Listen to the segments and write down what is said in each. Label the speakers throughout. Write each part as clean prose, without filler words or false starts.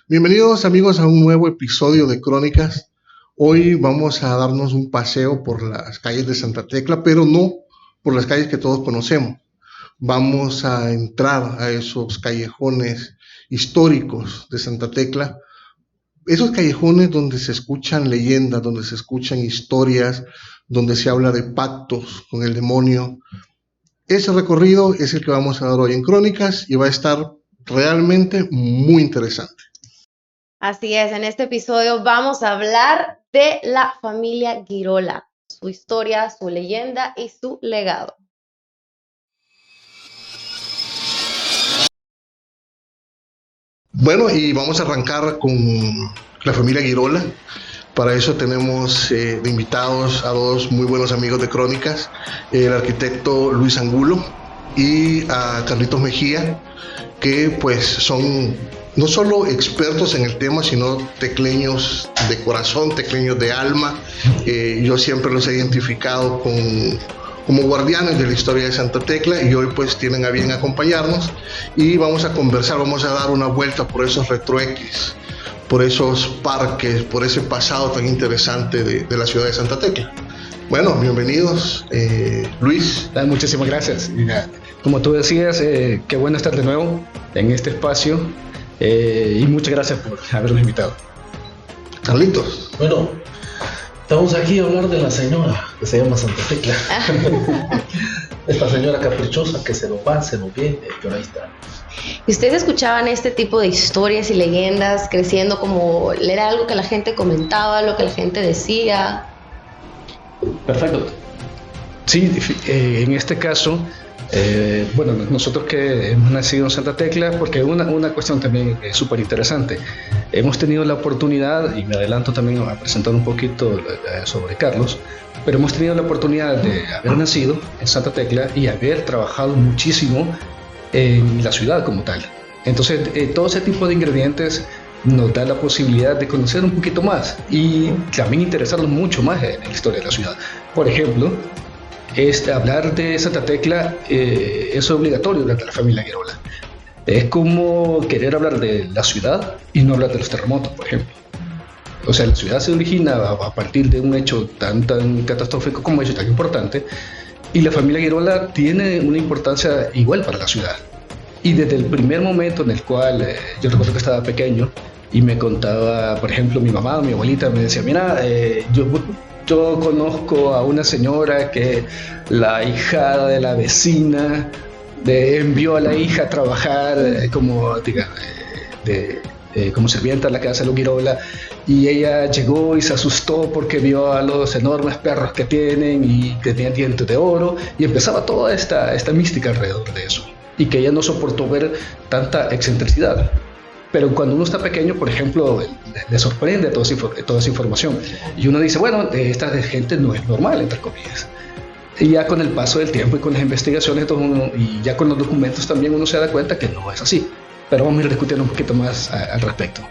Speaker 1: Bienvenidos amigos a un nuevo episodio de Crónicas. Hoy vamos a darnos un paseo por las calles de Santa Tecla, pero no por las calles que todos conocemos. Vamos a entrar a esos callejones históricos de Santa Tecla, esos callejones donde se escuchan leyendas, donde se escuchan historias, donde se habla de pactos con el demonio. Ese recorrido es el que vamos a dar hoy en Crónicas y va a estar realmente muy interesante.
Speaker 2: Así es, en este episodio vamos a hablar de la familia Girola, su historia, su leyenda y su legado.
Speaker 1: Bueno, y vamos a arrancar con la familia Girola. Para eso tenemos de invitados a dos muy buenos amigos de Crónicas, el arquitecto Luis Angulo y a Carlitos Mejía, que pues son no solo expertos en el tema, sino tecleños de corazón, tecleños de alma. Yo siempre los he identificado como guardianes de la historia de Santa Tecla y hoy pues tienen a bien acompañarnos y vamos a conversar, vamos a dar una vuelta por esos retrueques, por esos parques, por ese pasado tan interesante de la ciudad de Santa Tecla. Bueno, bienvenidos, Luis.
Speaker 3: Muchísimas gracias. Como tú decías, qué bueno estar de nuevo en este espacio y muchas gracias por habernos invitado.
Speaker 1: Carlitos.
Speaker 4: Bueno, estamos aquí a hablar de la señora que se llama Santa Tecla. Esta señora caprichosa que se nos va, se nos viene, pero ahí está.
Speaker 2: ¿Y ustedes escuchaban este tipo de historias y leyendas creciendo? Como era algo que la gente comentaba, lo que la gente decía.
Speaker 3: Perfecto. Sí, en este caso, bueno, nosotros que hemos nacido en Santa Tecla, porque una cuestión también súper interesante, hemos tenido la oportunidad, y me adelanto también a presentar un poquito sobre Carlos, pero hemos tenido la oportunidad de haber nacido en Santa Tecla y haber trabajado muchísimo en la ciudad como tal. Entonces, todo ese tipo de ingredientes nos da la posibilidad de conocer un poquito más y también interesarnos mucho más en la historia de la ciudad. Por ejemplo, hablar de Santa Tecla es obligatorio hablar de la familia Girola. Es como querer hablar de la ciudad y no hablar de los terremotos, por ejemplo. O sea, la ciudad se origina a partir de un hecho tan catastrófico como ese, tan importante, y la familia Girola tiene una importancia igual para la ciudad. Y desde el primer momento en el cual yo recuerdo que estaba pequeño y me contaba, por ejemplo, mi mamá o mi abuelita me decía, mira, yo conozco a una señora que la hijada de la vecina envió a la hija a trabajar como sirvienta en la casa de los Girola, y ella llegó y se asustó porque vio a los enormes perros que tienen y que tenían dientes de oro, y empezaba toda esta mística alrededor de eso, y que ella no soportó ver tanta excentricidad. Pero cuando uno está pequeño, por ejemplo, le sorprende toda esa información. Y uno dice, bueno, esta gente no es normal, entre comillas. Y ya con el paso del tiempo y con las investigaciones, y ya con los documentos también uno se da cuenta que no es así. Pero vamos a ir discutiendo un poquito más al respecto.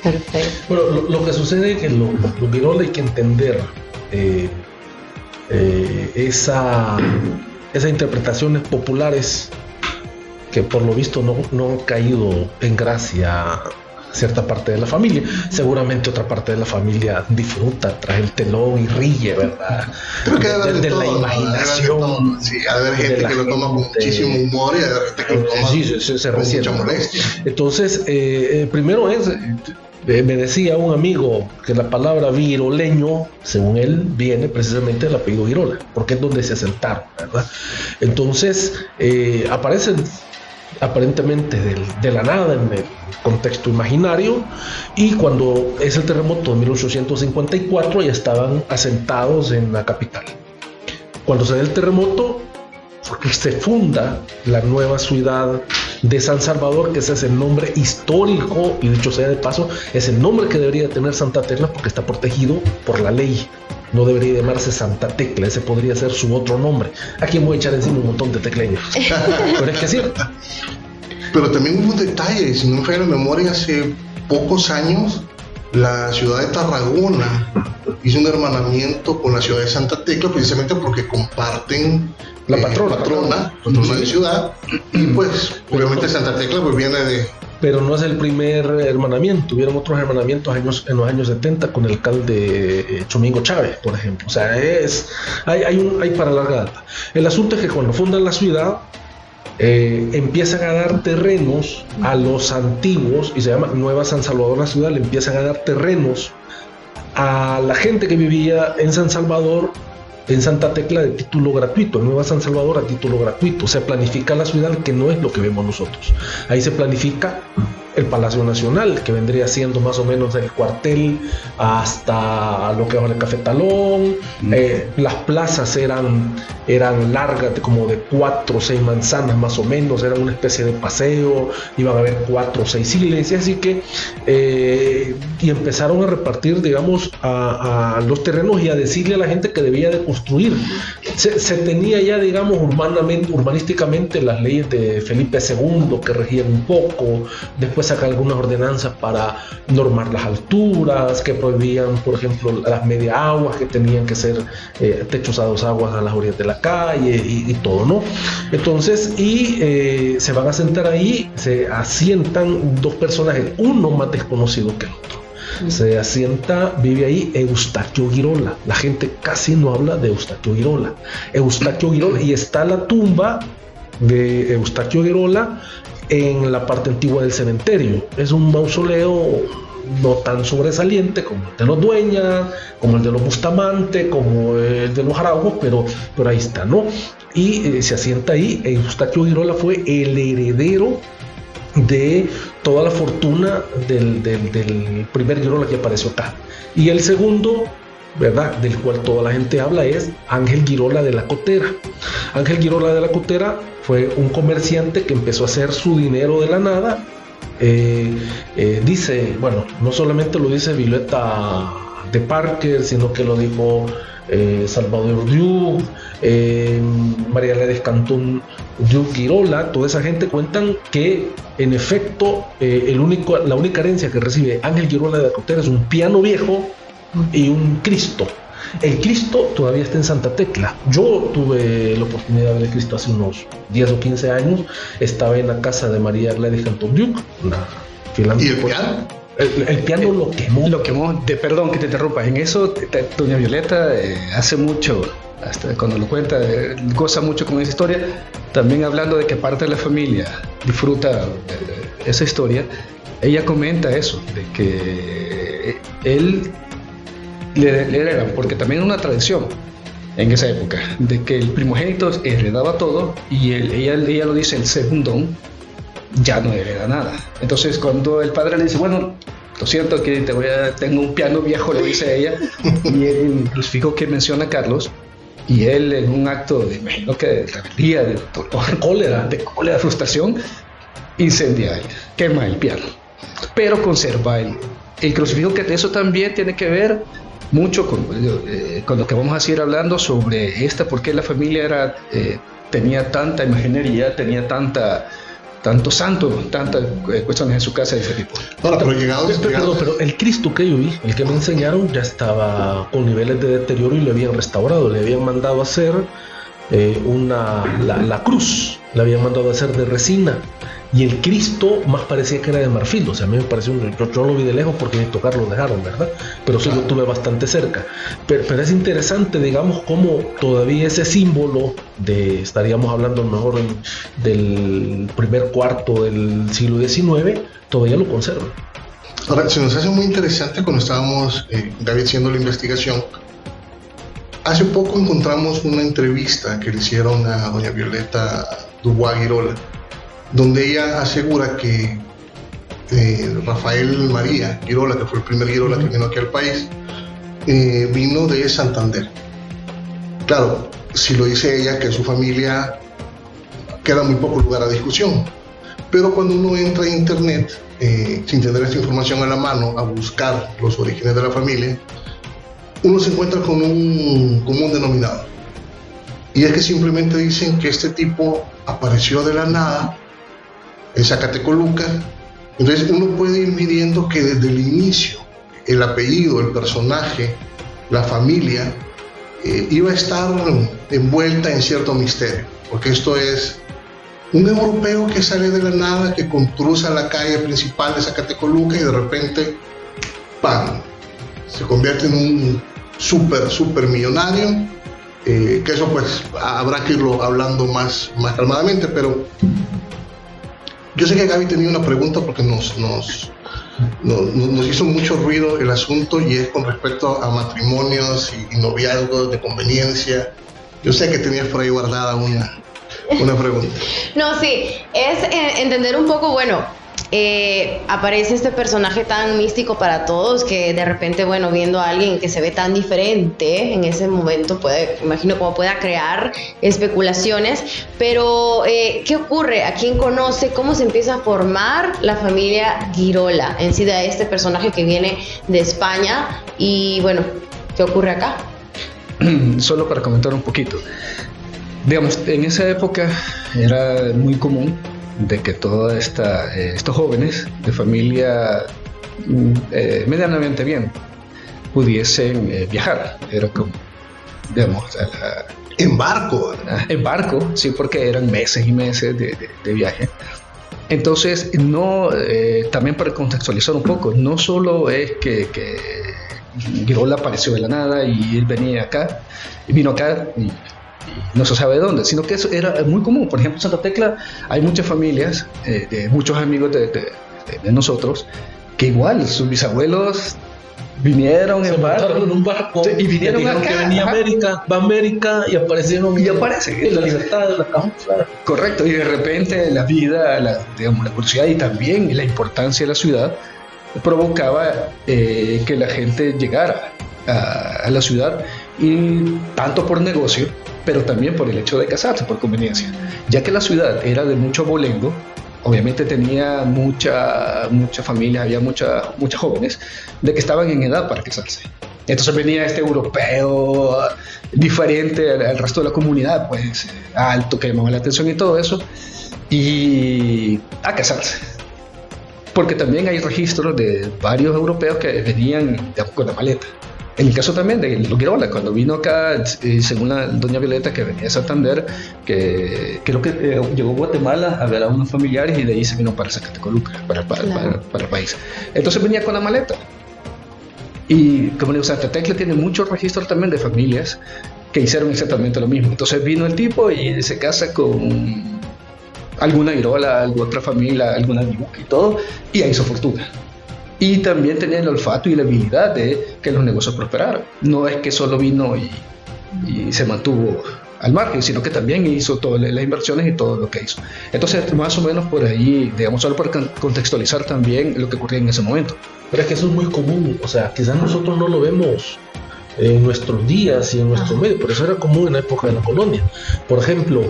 Speaker 2: Perfecto.
Speaker 4: Bueno, lo que sucede es que los Girola hay que entender esas interpretaciones populares que por lo visto no han caído en gracia a cierta parte de la familia. Seguramente otra parte de la familia disfruta tras el telón y ríe, ¿verdad?
Speaker 1: Creo que
Speaker 4: de la imaginación.
Speaker 1: Sí, ha de haber gente que lo toma con muchísimo humor y ha de haber gente que lo toma
Speaker 4: se
Speaker 1: con
Speaker 4: resiente,
Speaker 1: mucha molestia.
Speaker 4: Entonces, primero me decía un amigo que la palabra viroleño, según él, viene precisamente del apellido Girola, porque es donde se asentaron, ¿verdad? Entonces, aparecen aparentemente de la nada en el contexto imaginario, y cuando es el terremoto de 1854 ya estaban asentados en la capital. Cuando se da el terremoto, se funda la nueva ciudad de San Salvador, que ese es el nombre histórico, y dicho sea de paso, es el nombre que debería tener Santa Tecla porque está protegido por la ley. No debería llamarse Santa Tecla, ese podría ser su otro nombre. Aquí me voy a echar encima un montón de tecleños. Pero es que es cierto.
Speaker 1: Pero también hubo un detalle, si no me falla la memoria, hace pocos años la ciudad de Tarragona hizo un hermanamiento con la ciudad de Santa Tecla, precisamente porque comparten la patrona de ciudad, y pues obviamente Santa Tecla pues viene
Speaker 4: pero no es el primer hermanamiento. Hubieron otros hermanamientos en los años 70 con el alcalde Chomingo Chávez, por ejemplo. O sea, hay para larga data. El asunto es que cuando fundan la ciudad, empiezan a dar terrenos a los antiguos, y se llama Nueva San Salvador la ciudad, le empiezan a dar terrenos a la gente que vivía en San Salvador, en Santa Tecla, de título gratuito, en Nueva San Salvador a título gratuito. Se planifica la ciudad, que no es lo que vemos nosotros. Ahí se planifica el Palacio Nacional, que vendría siendo más o menos del cuartel hasta lo que es ahora el Cafetalón. Las plazas eran largas, como de 4 o 6 manzanas más o menos, eran una especie de paseo, iban a haber 4 o 6 iglesias, así que y empezaron a repartir, digamos, a los terrenos y a decirle a la gente que debía de construir. Se tenía ya, digamos, urbanísticamente las leyes de Felipe II que regían un poco. Después sacan algunas ordenanzas para normar las alturas, que prohibían, por ejemplo, las media aguas, que tenían que ser techos a 2 aguas a las orillas de la calle y todo, ¿no? Entonces, se van a sentar ahí, se asientan 2 personajes, uno más desconocido que el otro. Se asienta, vive ahí Eustaquio Girola. La gente casi no habla de Eustaquio Girola. Y está la tumba de Eustaquio Girola en la parte antigua del cementerio. Es un mausoleo no tan sobresaliente como el de los Dueñas, como el de los Bustamante, como el de los Araujos, pero ahí está, ¿no? Y se asienta ahí. Eustaquio Girola fue el heredero de toda la fortuna del primer Girola que apareció acá. Y el segundo, ¿verdad?, del cual toda la gente habla, es Ángel Girola de la Cotera. Ángel Girola de la Cotera fue un comerciante que empezó a hacer su dinero de la nada. Dice, bueno, no solamente lo dice Violeta de Parker, sino que lo dijo Salvador Diuk, María Ledez Cantón Diuk Girola. Toda esa gente cuentan que en efecto la única herencia que recibe Ángel Girola de la Cotera es un piano viejo y un Cristo. El Cristo todavía está en Santa Tecla. Yo tuve la oportunidad de ver el Cristo hace unos 10 o 15 años. Estaba en la casa de María Ledez Cantón Diuk, una filántropa.
Speaker 1: ¿Y el piano?
Speaker 4: El piano lo quemó.
Speaker 3: Perdón que te interrumpa. En eso, doña Violeta hace mucho, hasta cuando lo cuenta, goza mucho con esa historia. También hablando de que parte de la familia disfruta esa historia, ella comenta eso, de que él le heredan, porque también era una tradición en esa época, de que el primogénito heredaba todo y ella lo dice, el segundón ya no hereda nada. Entonces cuando el padre le dice, bueno, lo siento que tengo un piano viejo, le dice ella, y el crucifijo que menciona Carlos, y él en un acto de, imagino que de rebeldía, de cólera, frustración, incendia, quema el piano, pero conserva el crucifijo, que eso también tiene que ver mucho con lo que vamos a seguir hablando sobre por qué la familia tenía tanta imaginería, tenía tantos santos, tantas cuestiones en su casa de ese tipo.
Speaker 1: Ahora, pero
Speaker 4: el Cristo que yo vi, el que me enseñaron, ya estaba con niveles de deterioro y le habían restaurado, le habían mandado a hacer la cruz, la habían mandado a hacer de resina, y el Cristo más parecía que era de marfil. O sea, a mí me pareció, yo lo vi de lejos porque ni tocar lo dejaron, ¿verdad? Pero sí lo tuve bastante cerca. Pero es interesante, digamos, cómo todavía ese símbolo estaríamos hablando a lo mejor del primer cuarto del siglo XIX, todavía lo conserva.
Speaker 1: Ahora, se nos hace muy interesante cuando estábamos, David, haciendo la investigación. Hace poco encontramos una entrevista que le hicieron a doña Violeta Dubois Girola, donde ella asegura que Rafael María Girola, que fue el primer Girola que vino aquí al país, vino de Santander. Claro, si lo dice ella, que su familia queda muy poco lugar a discusión, pero cuando uno entra a internet sin tener esta información a la mano, a buscar los orígenes de la familia, uno se encuentra con un común denominador, y es que simplemente dicen que este tipo apareció de la nada en Zacatecoluca. Entonces uno puede ir midiendo que desde el inicio el apellido, el personaje, la familia iba a estar envuelta en cierto misterio, porque esto es un europeo que sale de la nada, que cruza la calle principal de Zacatecoluca y de repente, ¡pam!, se convierte en un súper millonario, que eso pues habrá que irlo hablando más calmadamente, pero yo sé que Gaby tenía una pregunta porque nos hizo mucho ruido el asunto, y es con respecto a matrimonios y noviazgos de conveniencia. Yo sé que tenías por ahí guardada una pregunta.
Speaker 2: No, sí, es entender un poco, bueno, aparece este personaje tan místico para todos que de repente, bueno, viendo a alguien que se ve tan diferente en ese momento, imagino cómo pueda crear especulaciones, pero ¿qué ocurre? ¿A quién conoce? ¿Cómo se empieza a formar la familia Girola en sí de este personaje que viene de España? Y bueno, ¿qué ocurre acá?
Speaker 3: Solo para comentar un poquito. Digamos, en esa época era muy común de que todos estos jóvenes de familia medianamente bien pudiesen viajar. Era como, digamos,
Speaker 1: en barco.
Speaker 3: En barco, sí, porque eran meses y meses de viaje. Entonces, también para contextualizar un poco, no solo es que Girola apareció de la nada y él vino acá y no se sabe de dónde, sino que eso era muy común. Por ejemplo, en Santa Tecla hay muchas familias, de muchos amigos de nosotros, que igual sus bisabuelos vinieron
Speaker 4: en un barco
Speaker 3: y vinieron acá,
Speaker 4: que venía va a América y aparecieron
Speaker 3: en
Speaker 4: la libertad de la causa.
Speaker 3: Correcto, y de repente la vida, la curiosidad y también la importancia de la ciudad provocaba que la gente llegara a la ciudad, y tanto por negocio, pero también por el hecho de casarse, por conveniencia, ya que la ciudad era de mucho abolengo. Obviamente tenía mucha familia, había muchas jóvenes de que estaban en edad para casarse. Entonces venía este europeo diferente al resto de la comunidad, pues alto, que llamaba la atención y todo eso, y a casarse. Porque también hay registros de varios europeos que venían con la maleta. En el caso también de los Girola, cuando vino acá, según la doña Violeta, que venía de Santander, que creo que llegó a Guatemala a ver a unos familiares y de ahí se vino para Zacatecoluca, para el país. Entonces venía con la maleta. Y como digo, Santa Tecla tiene muchos registros también de familias que hicieron exactamente lo mismo. Entonces vino el tipo y se casa con alguna Girola, alguna otra familia, alguna Dibuca y todo, y ahí hizo fortuna. Y también tenía el olfato y la habilidad de que los negocios prosperaran. No es que solo vino y se mantuvo al margen, sino que también hizo todas las inversiones y todo lo que hizo. Entonces, más o menos por ahí, digamos, solo para contextualizar también lo que ocurría en ese momento.
Speaker 4: Pero es que eso es muy común, o sea, quizás nosotros no lo vemos en nuestros días y en nuestro medio, pero eso era común en la época de la colonia. Por ejemplo,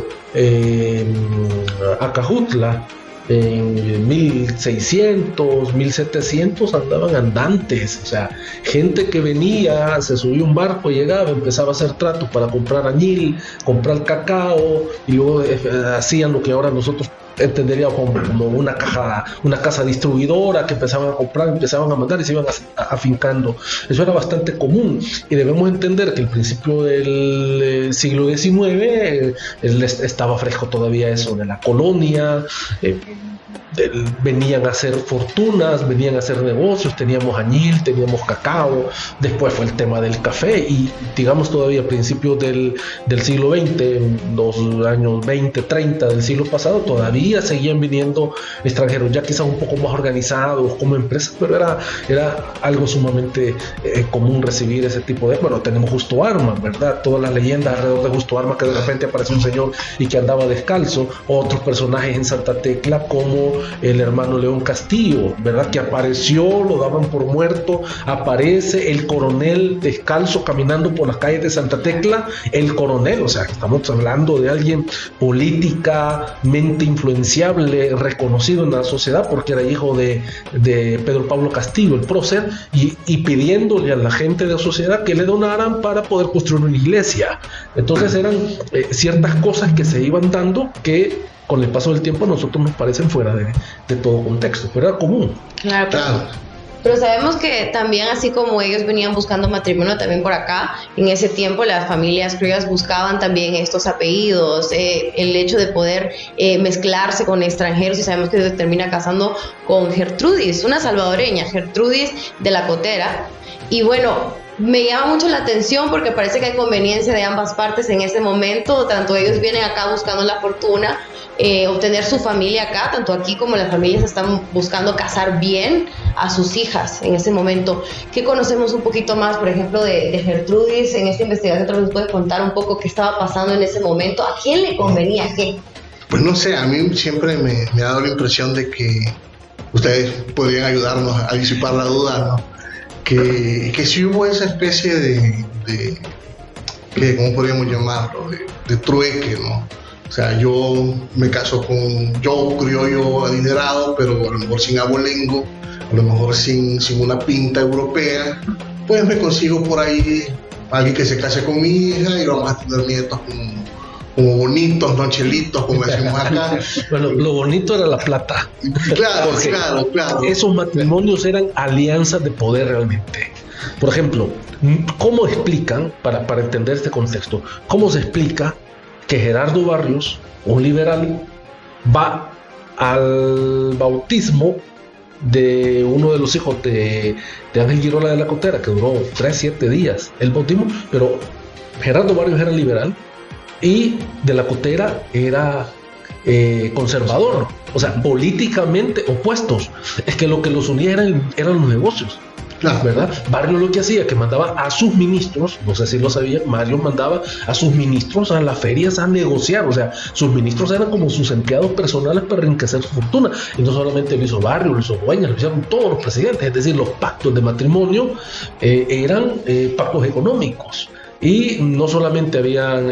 Speaker 4: Acajutla, en 1600, 1700 andaban andantes, o sea, gente que venía, se subía un barco, llegaba, empezaba a hacer tratos para comprar añil, comprar cacao, y luego hacían lo que ahora nosotros entenderíamos como una casa distribuidora, que empezaban a comprar, empezaban a mandar y se iban afincando. Eso era bastante común, y debemos entender que al principio del siglo XIX estaba fresco todavía eso de la colonia. Venían a hacer fortunas, venían a hacer negocios, teníamos añil, teníamos cacao, después fue el tema del café, y digamos todavía a principios del siglo XX, en los años 20, 30 del siglo pasado, todavía seguían viniendo extranjeros, ya quizás un poco más organizados como empresas, pero era algo sumamente común recibir ese tipo de... Bueno, tenemos Justo Armas, ¿verdad? Todas las leyendas alrededor de Justo Armas, que de repente apareció un señor y que andaba descalzo, otros personajes en Santa Tecla como el hermano León Castillo, ¿verdad? Que apareció, lo daban por muerto, aparece el coronel descalzo caminando por las calles de Santa Tecla, el coronel, o sea, estamos hablando de alguien políticamente influenciable, reconocido en la sociedad porque era hijo de Pedro Pablo Castillo, el prócer, y pidiéndole a la gente de la sociedad que le donaran para poder construir una iglesia. Entonces eran ciertas cosas que se iban dando que con el paso del tiempo a nosotros nos parecen fuera de todo contexto, pero era común.
Speaker 2: Claro. pero sabemos que también, así como ellos venían buscando matrimonio también por acá, en ese tiempo las familias criollas buscaban también estos apellidos, el hecho de poder mezclarse con extranjeros, y sabemos que se termina casando con Gertrudis, una salvadoreña, Gertrudis de la Cotera. Y bueno, me llama mucho la atención porque parece que hay conveniencia de ambas partes en ese momento, tanto ellos vienen acá buscando la fortuna, obtener su familia acá, tanto aquí como las familias están buscando casar bien a sus hijas en ese momento. ¿Qué conocemos un poquito más, por ejemplo, de Gertrudis en esta investigación? ¿Tal vez nos puede contar un poco qué estaba pasando en ese momento? ¿A quién le convenía qué?
Speaker 1: Pues no sé, a mí siempre me ha dado la impresión de que ustedes podrían ayudarnos a disipar la duda, ¿no? Que sí hubo esa especie de ¿cómo podríamos llamarlo? De trueque, ¿no? O sea, yo me caso con yo criollo adinerado, pero a lo mejor sin abolengo, a lo mejor sin una pinta europea, pues me consigo por ahí alguien que se case con mi hija y vamos a tener nietos como bonitos, no chelitos, como decimos acá.
Speaker 4: Bueno, lo bonito era la plata.
Speaker 1: Claro.
Speaker 4: Esos matrimonios eran alianzas de poder realmente. Por ejemplo, ¿cómo explican, para entender este contexto, cómo se explica que Gerardo Barrios, un liberal, va al bautismo de uno de los hijos de Ángel Girola de la Cotera, que duró 3-7 días el bautismo, pero Gerardo Barrios era liberal y de la Cotera era conservador, o sea, políticamente opuestos? Es que lo que los unía eran los negocios. Claro. ¿Verdad? Barrios lo que hacía, que mandaba a sus ministros, no sé si lo sabían, Barrios mandaba a sus ministros a las ferias a negociar, o sea, sus ministros eran como sus empleados personales para enriquecer su fortuna, y no solamente lo hizo Barrios, lo hizo Dueñas, lo hicieron todos los presidentes, es decir, los pactos de matrimonio eran pactos económicos. Y no solamente había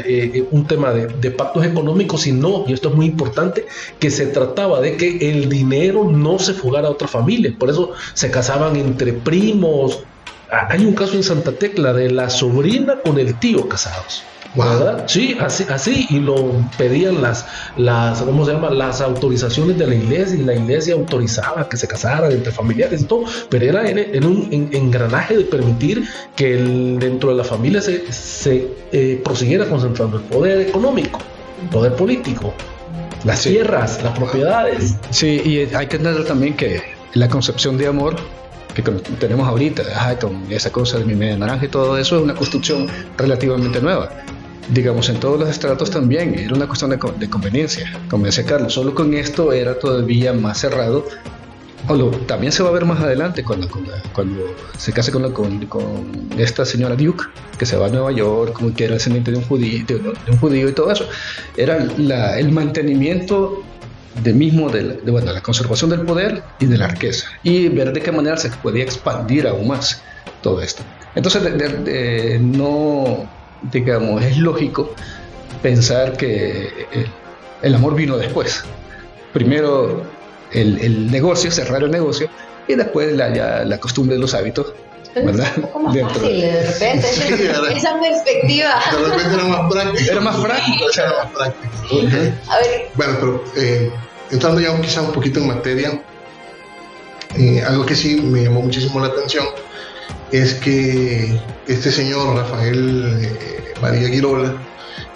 Speaker 4: un tema de pactos económicos, sino, y esto es muy importante, que se trataba de que el dinero no se fugara a otras familias. Por eso se casaban entre primos. Hay un caso en Santa Tecla de la sobrina con el tío casados. ¿Verdad? Sí, así, y lo pedían las ¿cómo se llama? Las autorizaciones de la iglesia, y la iglesia autorizaba que se casaran entre familiares y todo, pero era en un engranaje de permitir que dentro de la familia se prosiguiera concentrando el poder económico, el poder político, las tierras, las propiedades.
Speaker 3: Sí, y hay que entender también que la concepción de amor que tenemos ahorita, con esa cosa de mi media naranja y todo eso, es una construcción relativamente nueva. Digamos, en todos los estratos también era una cuestión de conveniencia, como decía Carlos. Solo con esto era todavía más cerrado. También se va a ver más adelante cuando se case con esta señora Duke, que se va a Nueva York, como que era descendiente de un judío y todo eso. Era el mantenimiento de la conservación del poder y de la riqueza, y ver de qué manera se podía expandir aún más todo esto. Entonces, no, digamos, es lógico pensar que el amor vino después. Primero el negocio, cerrar el negocio, y después la costumbre de los hábitos, ¿verdad?
Speaker 2: Es un poco más fácil de repente, sí, esa perspectiva.
Speaker 1: De repente era más práctico.
Speaker 3: Era más práctico.
Speaker 1: Okay.
Speaker 2: A ver.
Speaker 1: Bueno, pero entrando ya quizá un poquito en materia, algo que sí me llamó muchísimo la atención es que este señor Rafael María Girola,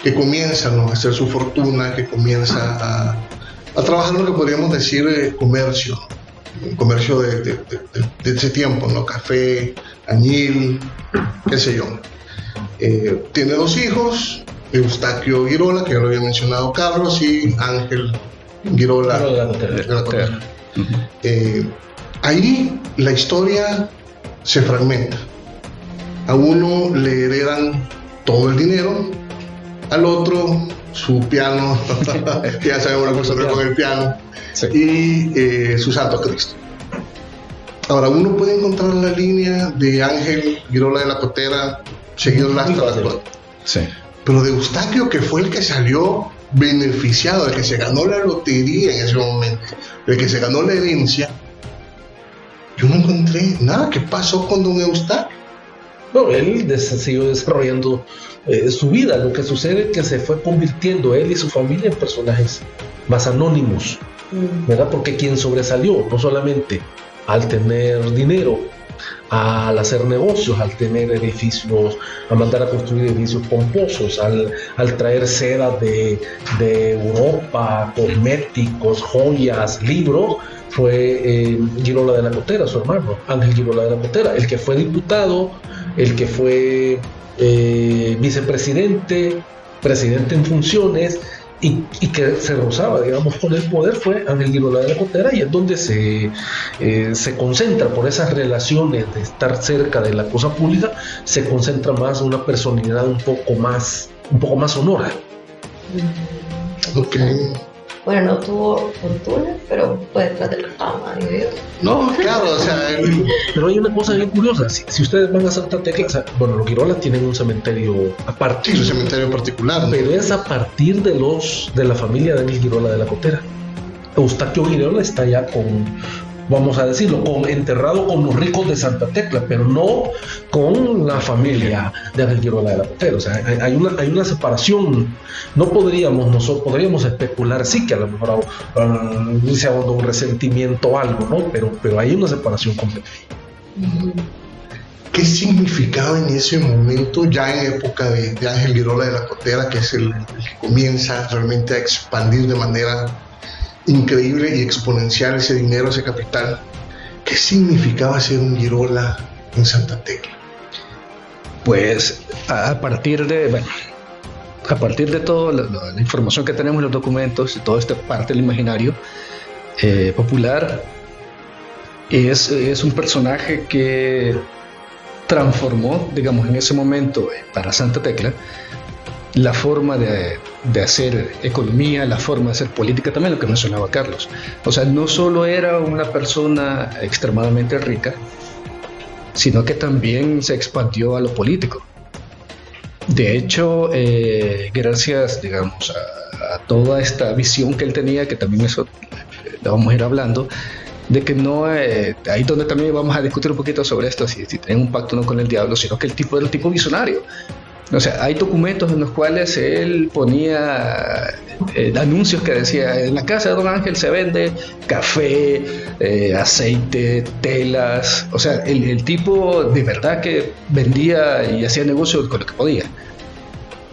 Speaker 1: que comienza, ¿no?, a hacer su fortuna, que comienza a trabajar lo que podríamos decir comercio de ese tiempo, ¿no? Café, añil, qué sé yo. Tiene 2 hijos, Eustaquio Girola, que ya lo había mencionado Carlos, y Ángel Girola de la Cotera. Ahí la historia se fragmenta. A uno le heredan todo el dinero, al otro su piano, que ya sabemos la cosa con el piano, sí, y su Santo Cristo. Ahora, uno puede encontrar la línea de Ángel Girola de la Cotera seguido Lastra,
Speaker 3: sí,
Speaker 1: pero de Eustaquio, que fue el que salió beneficiado, el que se ganó la lotería en ese momento, el que se ganó la herencia, yo no encontré nada. ¿Qué pasó con don Eustaquio?
Speaker 4: No, él siguió desarrollando su vida. Lo que sucede es que se fue convirtiendo él y su familia en personajes más anónimos, ¿verdad? Porque quien sobresalió no solamente al tener dinero, al hacer negocios, al tener edificios, a mandar a construir edificios pomposos, al traer seda de Europa, cosméticos, joyas, libros, fue Girola de la Cotera, su hermano, Ángel Girola de la Cotera, el que fue diputado, el que fue vicepresidente, presidente en funciones, y que se rozaba, digamos, con el poder, fue Ángel Girola de la Cotera, y es donde se concentra, por esas relaciones de estar cerca de la cosa pública, se concentra más una personalidad un poco más sonora.
Speaker 1: Ok.
Speaker 2: Bueno, no tuvo fortuna, pero pues detrás de la fama,
Speaker 1: No, claro, o sea,
Speaker 4: pero hay una cosa bien curiosa. Si ustedes van a Santa Tecla, o sea, bueno, los Girola tienen un cementerio aparte.
Speaker 1: sí, su cementerio particular.
Speaker 4: Pero es a partir de la familia de Ángel Girola de la Cotera. Eustaquio Girola está ya vamos a decirlo, enterrado con los ricos de Santa Tecla, pero no con la familia de Ángel Girola de la Cotera. O sea, hay una separación. Nosotros podríamos especular, sí, que a lo mejor se abordó un resentimiento o algo, ¿no? Pero hay una separación completa.
Speaker 1: ¿Qué significaba en ese momento, ya en época de Ángel Girola de la Cotera, que es el que comienza realmente a expandir de manera increíble y exponencial ese dinero, ese capital? ¿Qué significaba ser un Girola en Santa Tecla?
Speaker 3: Pues a partir de toda la información que tenemos en los documentos, de toda esta parte del imaginario popular, es un personaje que transformó, digamos, en ese momento para Santa Tecla la forma de hacer economía, la forma de hacer política, también lo que mencionaba Carlos. O sea, no solo era una persona extremadamente rica, sino que también se expandió a lo político. De hecho, gracias, digamos, a toda esta visión que él tenía, que también eso lo vamos a ir hablando, de que no, ahí donde también vamos a discutir un poquito sobre esto, si tienen un pacto no con el diablo, sino que el tipo era un tipo visionario. O sea, hay documentos en los cuales él ponía anuncios que decía: en la casa de Don Ángel se vende café, aceite, telas. O sea, el tipo de verdad que vendía y hacía negocios con lo que podía.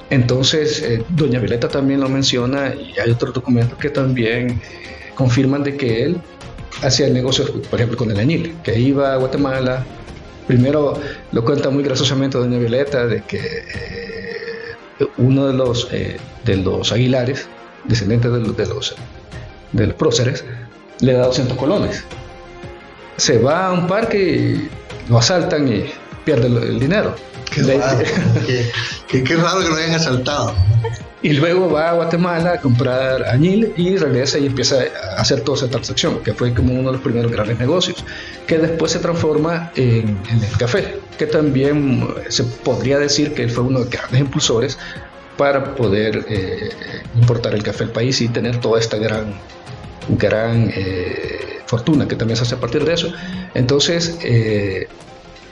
Speaker 3: Entonces, doña Violeta también lo menciona, y hay otros documentos que también confirman de que él hacía negocios, por ejemplo, con el añil, que iba a Guatemala. Primero lo cuenta muy graciosamente doña Violeta, de que uno de los Aguilares, descendientes de los próceres, le da 200 colones. Se va a un parque y lo asaltan y pierde el dinero.
Speaker 1: Qué raro, qué raro que lo hayan asaltado.
Speaker 3: Y luego va a Guatemala a comprar añil y regresa y empieza a hacer toda esa transacción, que fue como uno de los primeros grandes negocios, que después se transforma en el café, que también se podría decir que él fue uno de los grandes impulsores para poder importar el café al país y tener toda esta gran fortuna que también se hace a partir de eso. Entonces,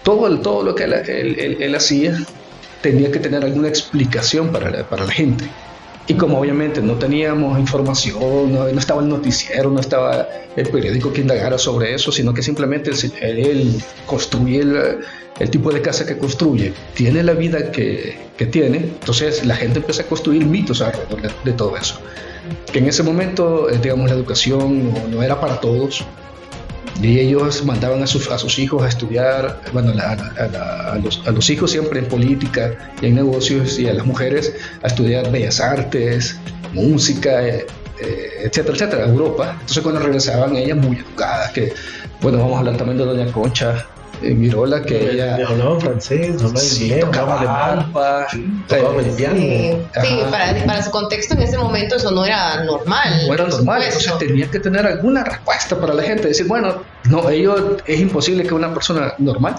Speaker 3: todo lo que él hacía tenía que tener alguna explicación para la gente. Y como obviamente no teníamos información, no estaba el noticiero, no estaba el periódico que indagara sobre eso, sino que simplemente él construye el tipo de casa que construye, tiene la vida que tiene, entonces la gente empieza a construir mitos alrededor de todo eso. Que en ese momento, digamos, la educación no era para todos, y ellos mandaban a sus hijos a estudiar, bueno, a los hijos siempre en política y en negocios, y a las mujeres a estudiar bellas artes, música, etcétera, etcétera, a Europa. Entonces cuando regresaban, ellas muy educadas, que, bueno, vamos a hablar también de doña Concha Girola, que ella
Speaker 4: hablaba francés, hablaba inglés,
Speaker 3: tocaba alemán,
Speaker 4: tocaba el piano.
Speaker 2: Sí, para su contexto en ese momento eso no era normal.
Speaker 3: No era normal, entonces tenía que tener alguna respuesta para la gente, decir, bueno, no, es imposible que una persona normal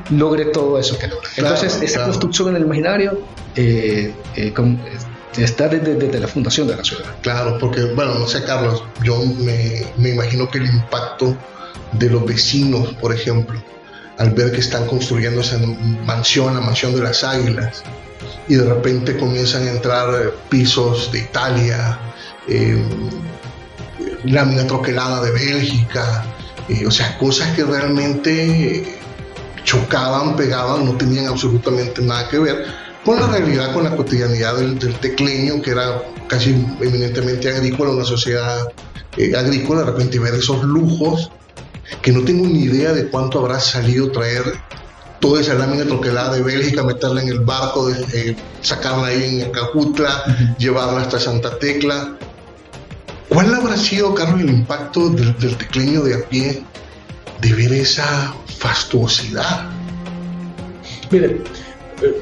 Speaker 3: logre todo eso que logra. Entonces, esa construcción en el imaginario está desde la fundación de la ciudad.
Speaker 1: Claro, porque, bueno, no sé, Carlos, yo me imagino que el impacto de los vecinos, por ejemplo, al ver que están construyendo esa mansión, la mansión de las Águilas, y de repente comienzan a entrar pisos de Italia, lámina troquelada de Bélgica, O sea, cosas que realmente chocaban, pegaban, no tenían absolutamente nada que ver con la realidad, con la cotidianidad del tecleño, que era casi eminentemente agrícola, una sociedad agrícola. De repente ver esos lujos, que no tengo ni idea de cuánto habrá salido traer toda esa lámina troquelada de Bélgica, meterla en el barco, sacarla ahí en Acajutla, llevarla hasta Santa Tecla. ¿Cuál habrá sido, Carlos, el impacto del tecleño de a pie de ver esa fastuosidad?
Speaker 4: Mire,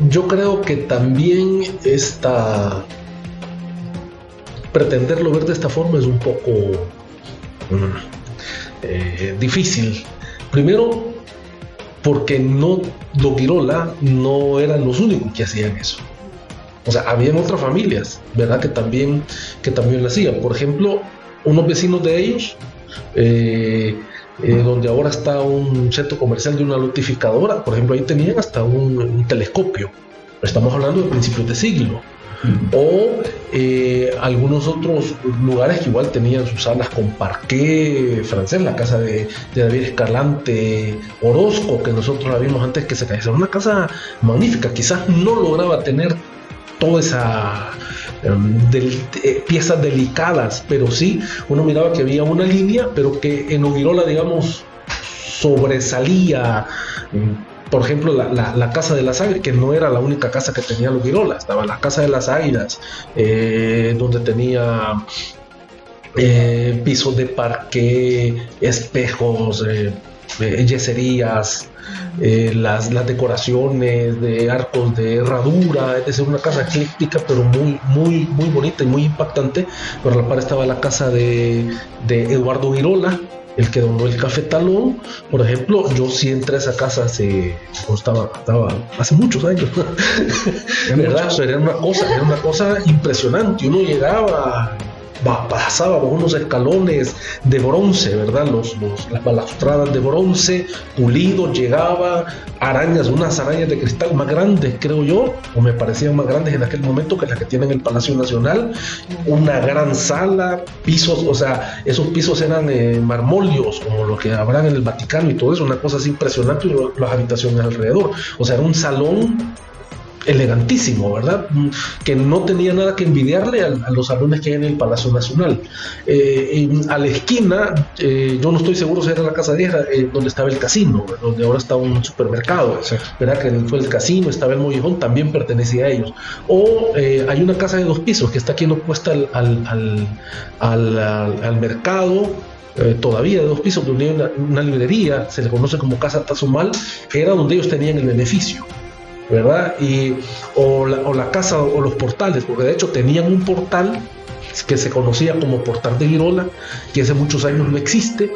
Speaker 4: yo creo que también pretenderlo ver de esta forma es un poco difícil. Primero, porque los Girola no eran los únicos que hacían eso. O sea, habían otras familias, ¿verdad?, que también lo hacían. Por ejemplo, unos vecinos de ellos, donde ahora está un centro comercial de una lotificadora, por ejemplo, ahí tenían hasta un telescopio. Estamos hablando de principios de siglo. O algunos otros lugares que igual tenían sus salas con parqué francés, la casa de David Escalante Orozco, que nosotros la vimos antes que se cayó. Era una casa magnífica, quizás no lograba tener toda esa piezas delicadas, pero sí uno miraba que había una línea, pero que en Girola, digamos, sobresalía. Por ejemplo, la Casa de las Águilas, que no era la única casa que tenía los Girola, estaba la Casa de las Águilas, donde tenía pisos de parqué, espejos, yeserías, las decoraciones de arcos de herradura. Es decir, una casa ecléctica, pero muy, muy, muy bonita y muy impactante. Por la par estaba la casa de Eduardo Girola, el que donó el Cafetalón. Por ejemplo, yo sí entré a esa casa estaba hace muchos años. ¿Verdad? Era una cosa impresionante. Uno llegaba, pasaba por unos escalones de bronce, ¿verdad? Las balaustradas de bronce, pulidos, llegaba, unas arañas de cristal más grandes, creo yo, o me parecían más grandes en aquel momento que las que tienen el Palacio Nacional, una gran sala, pisos, o sea, esos pisos eran marmóleos, como los que habrán en el Vaticano y todo eso, una cosa así impresionante, y las habitaciones alrededor. O sea, era un salón elegantísimo, ¿verdad? Que no tenía nada que envidiarle a los salones que hay en el Palacio Nacional. A la esquina, yo no estoy seguro si era la Casa Vieja, donde estaba el casino, donde ahora está un supermercado, ¿verdad? Que fue el casino, estaba el Mollejón, también pertenecía a ellos. O hay una casa de 2 pisos que está aquí en opuesta al mercado, todavía de 2 pisos, donde hay una librería, se le conoce como Casa Tazumal, que era donde ellos tenían el beneficio, ¿verdad? O la casa o los portales, porque de hecho tenían un portal que se conocía como Portal de Girola, que hace muchos años no existe,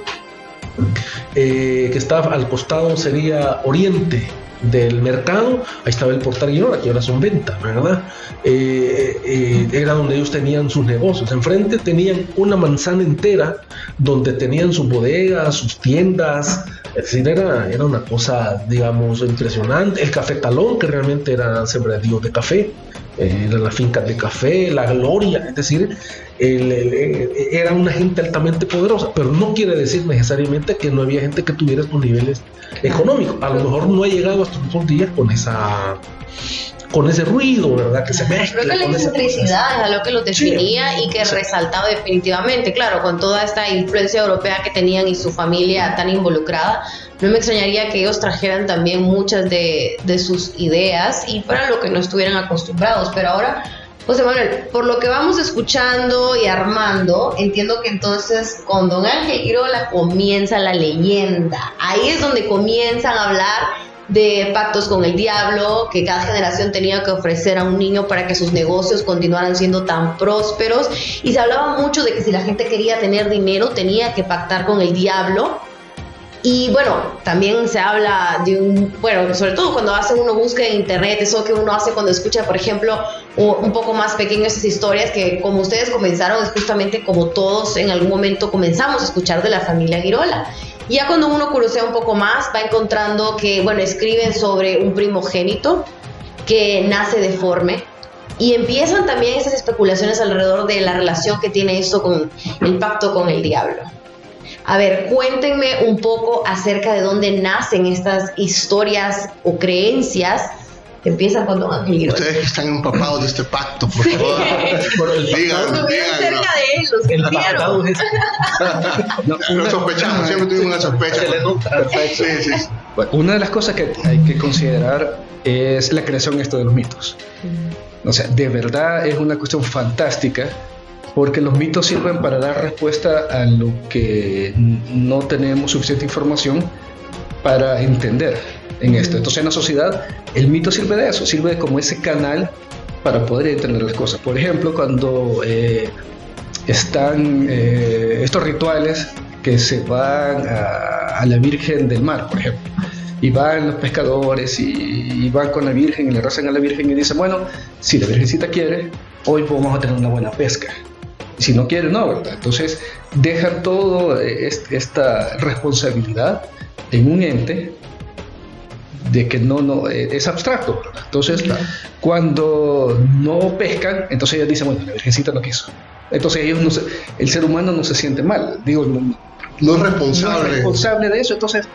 Speaker 4: que estaba al costado, sería oriente del mercado. Ahí estaba el Portal Girola, que ahora son ventas, ¿verdad? Era donde ellos tenían sus negocios. Enfrente tenían una manzana entera donde tenían sus bodegas, sus tiendas. Es decir, era una cosa, digamos, impresionante. El Cafetalón, que realmente era sembradíos de café, eran las fincas de café, la Gloria. Es decir, era una gente altamente poderosa, pero no quiere decir necesariamente que no había gente que tuviera estos niveles económicos. A lo mejor no ha llegado hasta estos días con ese ruido, ¿verdad? Que se mezcla.
Speaker 2: Creo que la excentricidad es algo que los definía, sí, y que resaltaba definitivamente, claro, con toda esta influencia europea que tenían y su familia tan involucrada. No me extrañaría que ellos trajeran también muchas de sus ideas y fueran lo que no estuvieran acostumbrados. Pero ahora, José Manuel, por lo que vamos escuchando y armando, entiendo que entonces con Don Ángel Girola comienza la leyenda. Ahí es donde comienzan a hablar de pactos con el diablo, que cada generación tenía que ofrecer a un niño para que sus negocios continuaran siendo tan prósperos, y se hablaba mucho de que si la gente quería tener dinero tenía que pactar con el diablo. Y bueno, también se habla de sobre todo cuando hace uno búsqueda en internet, eso que uno hace cuando escucha, por ejemplo, un poco más pequeño esas historias que, como ustedes comenzaron, es justamente como todos en algún momento comenzamos a escuchar de la familia Girola. Y ya cuando uno curosea un poco más, va encontrando que, escriben sobre un primogénito que nace deforme, y empiezan también esas especulaciones alrededor de la relación que tiene esto con el pacto con el diablo. A ver, cuéntenme un poco acerca de dónde nacen estas historias o creencias que empiezan con Don Ángel Girola.
Speaker 1: Ustedes que están empapados de este pacto, por favor, digan.
Speaker 2: Estuvieron cerca de él, los
Speaker 4: El
Speaker 2: sintieron.
Speaker 4: pactado es
Speaker 1: Lo sospechamos, siempre tuvimos una sospecha.
Speaker 3: Perfecto.
Speaker 1: Sí.
Speaker 3: Bueno, una de las cosas que hay que considerar es la creación de los mitos. O sea, de verdad es una cuestión fantástica, porque los mitos sirven para dar respuesta a lo que no tenemos suficiente información para entender en esto. Entonces, en la sociedad, el mito sirve de eso, sirve como ese canal para poder entender las cosas. Por ejemplo, cuando están estos rituales que se van a la Virgen del Mar, por ejemplo, y van los pescadores y van con la Virgen y le rezan a la Virgen y dicen, bueno, si la Virgencita quiere, hoy vamos a tener una buena pesca. Si no quiere, no, ¿verdad? Entonces dejan todo esta responsabilidad en un ente de que no es abstracto, ¿verdad? Entonces, claro, cuando no pescan, entonces ellos dicen, bueno, la Virgencita no quiso. Entonces ellos el ser humano no se siente mal, digo,
Speaker 1: no es responsable.
Speaker 3: No es responsable de eso, entonces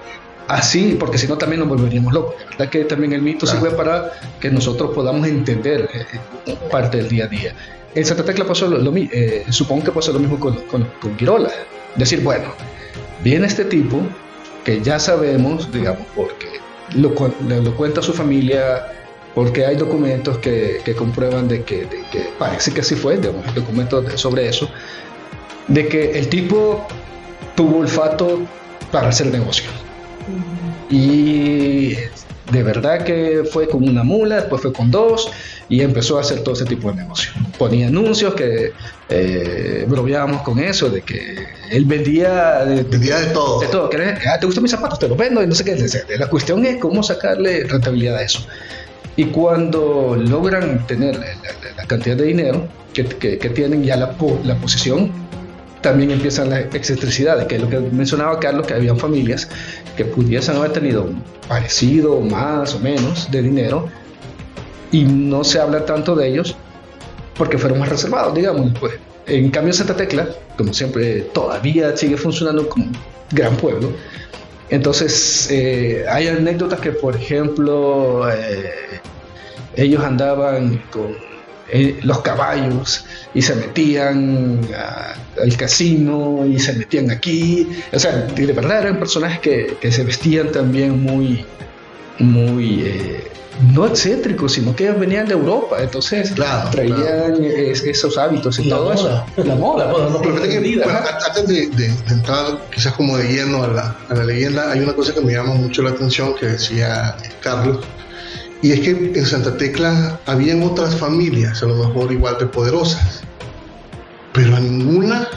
Speaker 3: así, porque si no también nos volveríamos locos. La verdad que también el mito sirve para que nosotros podamos entender parte del día a día. En Santa Tecla pasó supongo que pasó lo mismo con Girola. Decir, bueno, viene este tipo que ya sabemos, digamos, porque lo cuenta su familia, porque hay documentos que comprueban de que parece que así fue, digamos, documentos sobre eso, de que el tipo tuvo olfato para hacer negocio. Y de verdad que fue con una mula, después fue con 2 y empezó a hacer todo ese tipo de negocio. Ponía anuncios que bromeábamos con eso, de que él vendía de todo. De todo. ¿Te gustan mis zapatos? Te los vendo y no sé qué. La cuestión es cómo sacarle rentabilidad a eso. Y cuando logran tener la cantidad de dinero que tienen ya la posición, también empiezan las excentricidades, que es lo que mencionaba Carlos, que habían familias que pudiesen haber tenido un parecido, más o menos, de dinero, y no se habla tanto de ellos porque fueron más reservados, digamos. Pues. En cambio, Santa Tecla, como siempre, todavía sigue funcionando como un gran pueblo. Entonces, hay anécdotas que, por ejemplo, ellos andaban con los caballos y se metían al casino y se metían aquí. O sea, de verdad eran personajes que se vestían también muy no excéntricos, sino que venían de Europa. Entonces traían esos hábitos y todo eso. La moda.
Speaker 1: No, pero fíjate que, bueno, antes de entrar quizás como de lleno a la leyenda, hay una cosa que me llama mucho la atención que decía Carlos. Y es que en Santa Tecla habían otras familias, a lo mejor igual de poderosas, pero a ninguna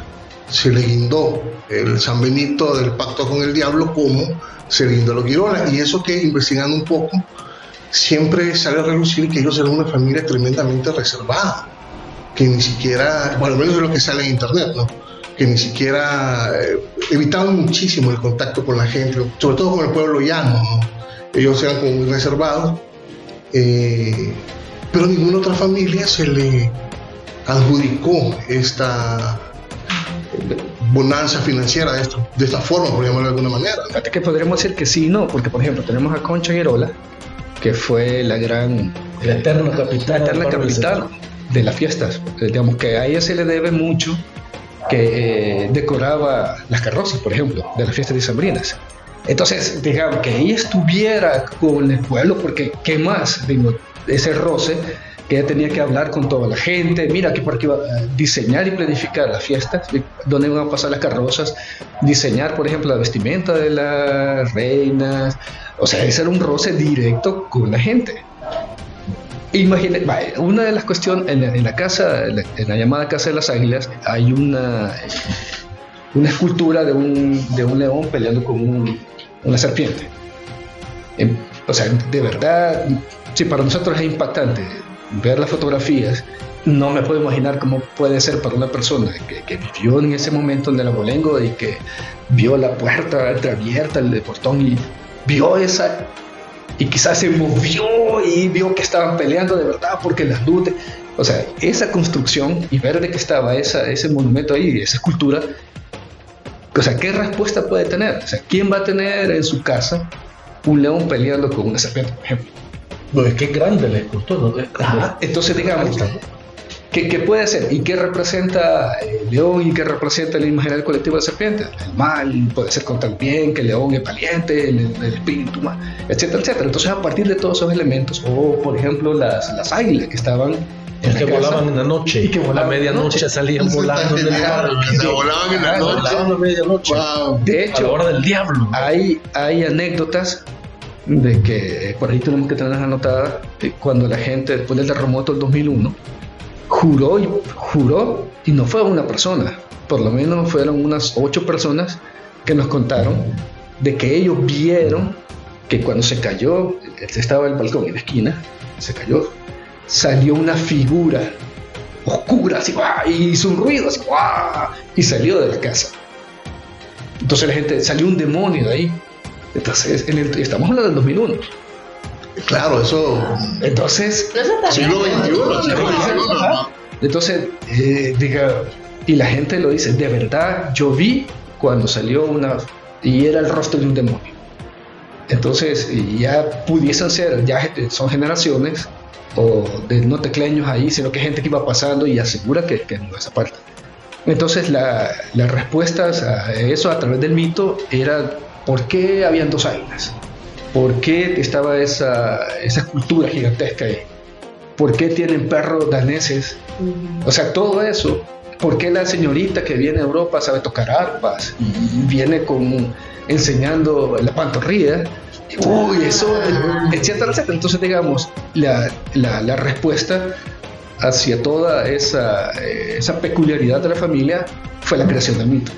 Speaker 1: se le guindó el San Benito del pacto con el diablo como se le guindó a los Girola. Y eso que, investigando un poco, siempre sale a relucir que ellos eran una familia tremendamente reservada, que ni siquiera, bueno, al menos es lo que sale en internet, ¿no? Que ni siquiera evitaban muchísimo el contacto con la gente, sobre todo con el pueblo llano, ¿no? Ellos eran como muy reservados. Pero ninguna otra familia se le adjudicó esta bonanza financiera de esta forma, por llamarlo de alguna manera.
Speaker 3: Fíjate que podríamos decir que sí, no, porque por ejemplo tenemos a Concha Girola, que fue la eterna capital de las fiestas. Digamos que a ella se le debe mucho, que decoraba las carrozas, por ejemplo, de las fiestas decembrinas. Entonces, digamos, que ella estuviera con el pueblo, porque ¿qué más? Digo, ese roce, que ella tenía que hablar con toda la gente, mira, aquí por aquí iba a diseñar y planificar las fiestas, dónde iban a pasar las carrozas, diseñar, por ejemplo, la vestimenta de las reinas. O sea, ese era un roce directo con la gente. Imagínate, una de las cuestiones, en la casa, en la llamada Casa de las Águilas, hay una escultura de un león peleando con una serpiente. O sea, de verdad, sí, para nosotros es impactante ver las fotografías. No me puedo imaginar cómo puede ser para una persona que vivió en ese momento en el abolengo y que vio la puerta entreabierta, el portón, y vio esa, y quizás se movió y vio que estaban peleando de verdad porque las luces. O sea, esa construcción y ver de que estaba ese monumento ahí, esa escultura, O sea, ¿qué respuesta puede tener? O sea, ¿quién va a tener en su casa un león peleando con una serpiente, por ejemplo?
Speaker 4: No, es que es grande la escultura, ¿no?
Speaker 3: Entonces, digamos, ¿qué puede hacer? ¿Y qué representa el león y qué representa el imaginario colectivo de la serpiente? El mal, puede ser contra el bien, que el león es valiente, el espíritu mal, etcétera, etcétera. Entonces, a partir de todos esos elementos, o por ejemplo, las águilas que estaban
Speaker 4: en que volaban en la noche, y que a medianoche salían volando en el diablo.
Speaker 1: Volaban en la noche.
Speaker 4: Volaban a medianoche.
Speaker 1: Wow.
Speaker 3: De hecho,
Speaker 4: a la hora del diablo.
Speaker 3: Hay anécdotas de que por ahí tenemos que tenerlas anotadas, cuando la gente después del terremoto del 2001 juró y no fue una persona, por lo menos fueron unas 8 personas que nos contaron de que ellos vieron que cuando se cayó, estaba el balcón en la esquina, se cayó, salió una figura oscura así, y hizo un ruido así, y salió de la casa. Entonces la gente, salió un demonio de ahí. Entonces, estamos hablando del 2001.
Speaker 1: Claro, eso.
Speaker 3: Entonces,
Speaker 1: siglo XXI.
Speaker 3: Entonces, y la gente lo dice, de verdad, yo vi cuando salió y era el rostro de un demonio. Entonces, ya pudiesen ser, ya son generaciones, o de no tecleños ahí, sino que gente que iba pasando y asegura que no esa parte. Entonces, las respuestas a eso a través del mito era: ¿por qué habían 2 águilas? ¿Por qué estaba esa escultura gigantesca ahí? ¿Por qué tienen perros daneses? O sea, todo eso. ¿Por qué la señorita que viene a Europa sabe tocar arpas y viene enseñando la pantorrilla? Eso, etcétera, etcétera. Entonces, digamos, la respuesta hacia toda esa peculiaridad de la familia fue la creación del mito.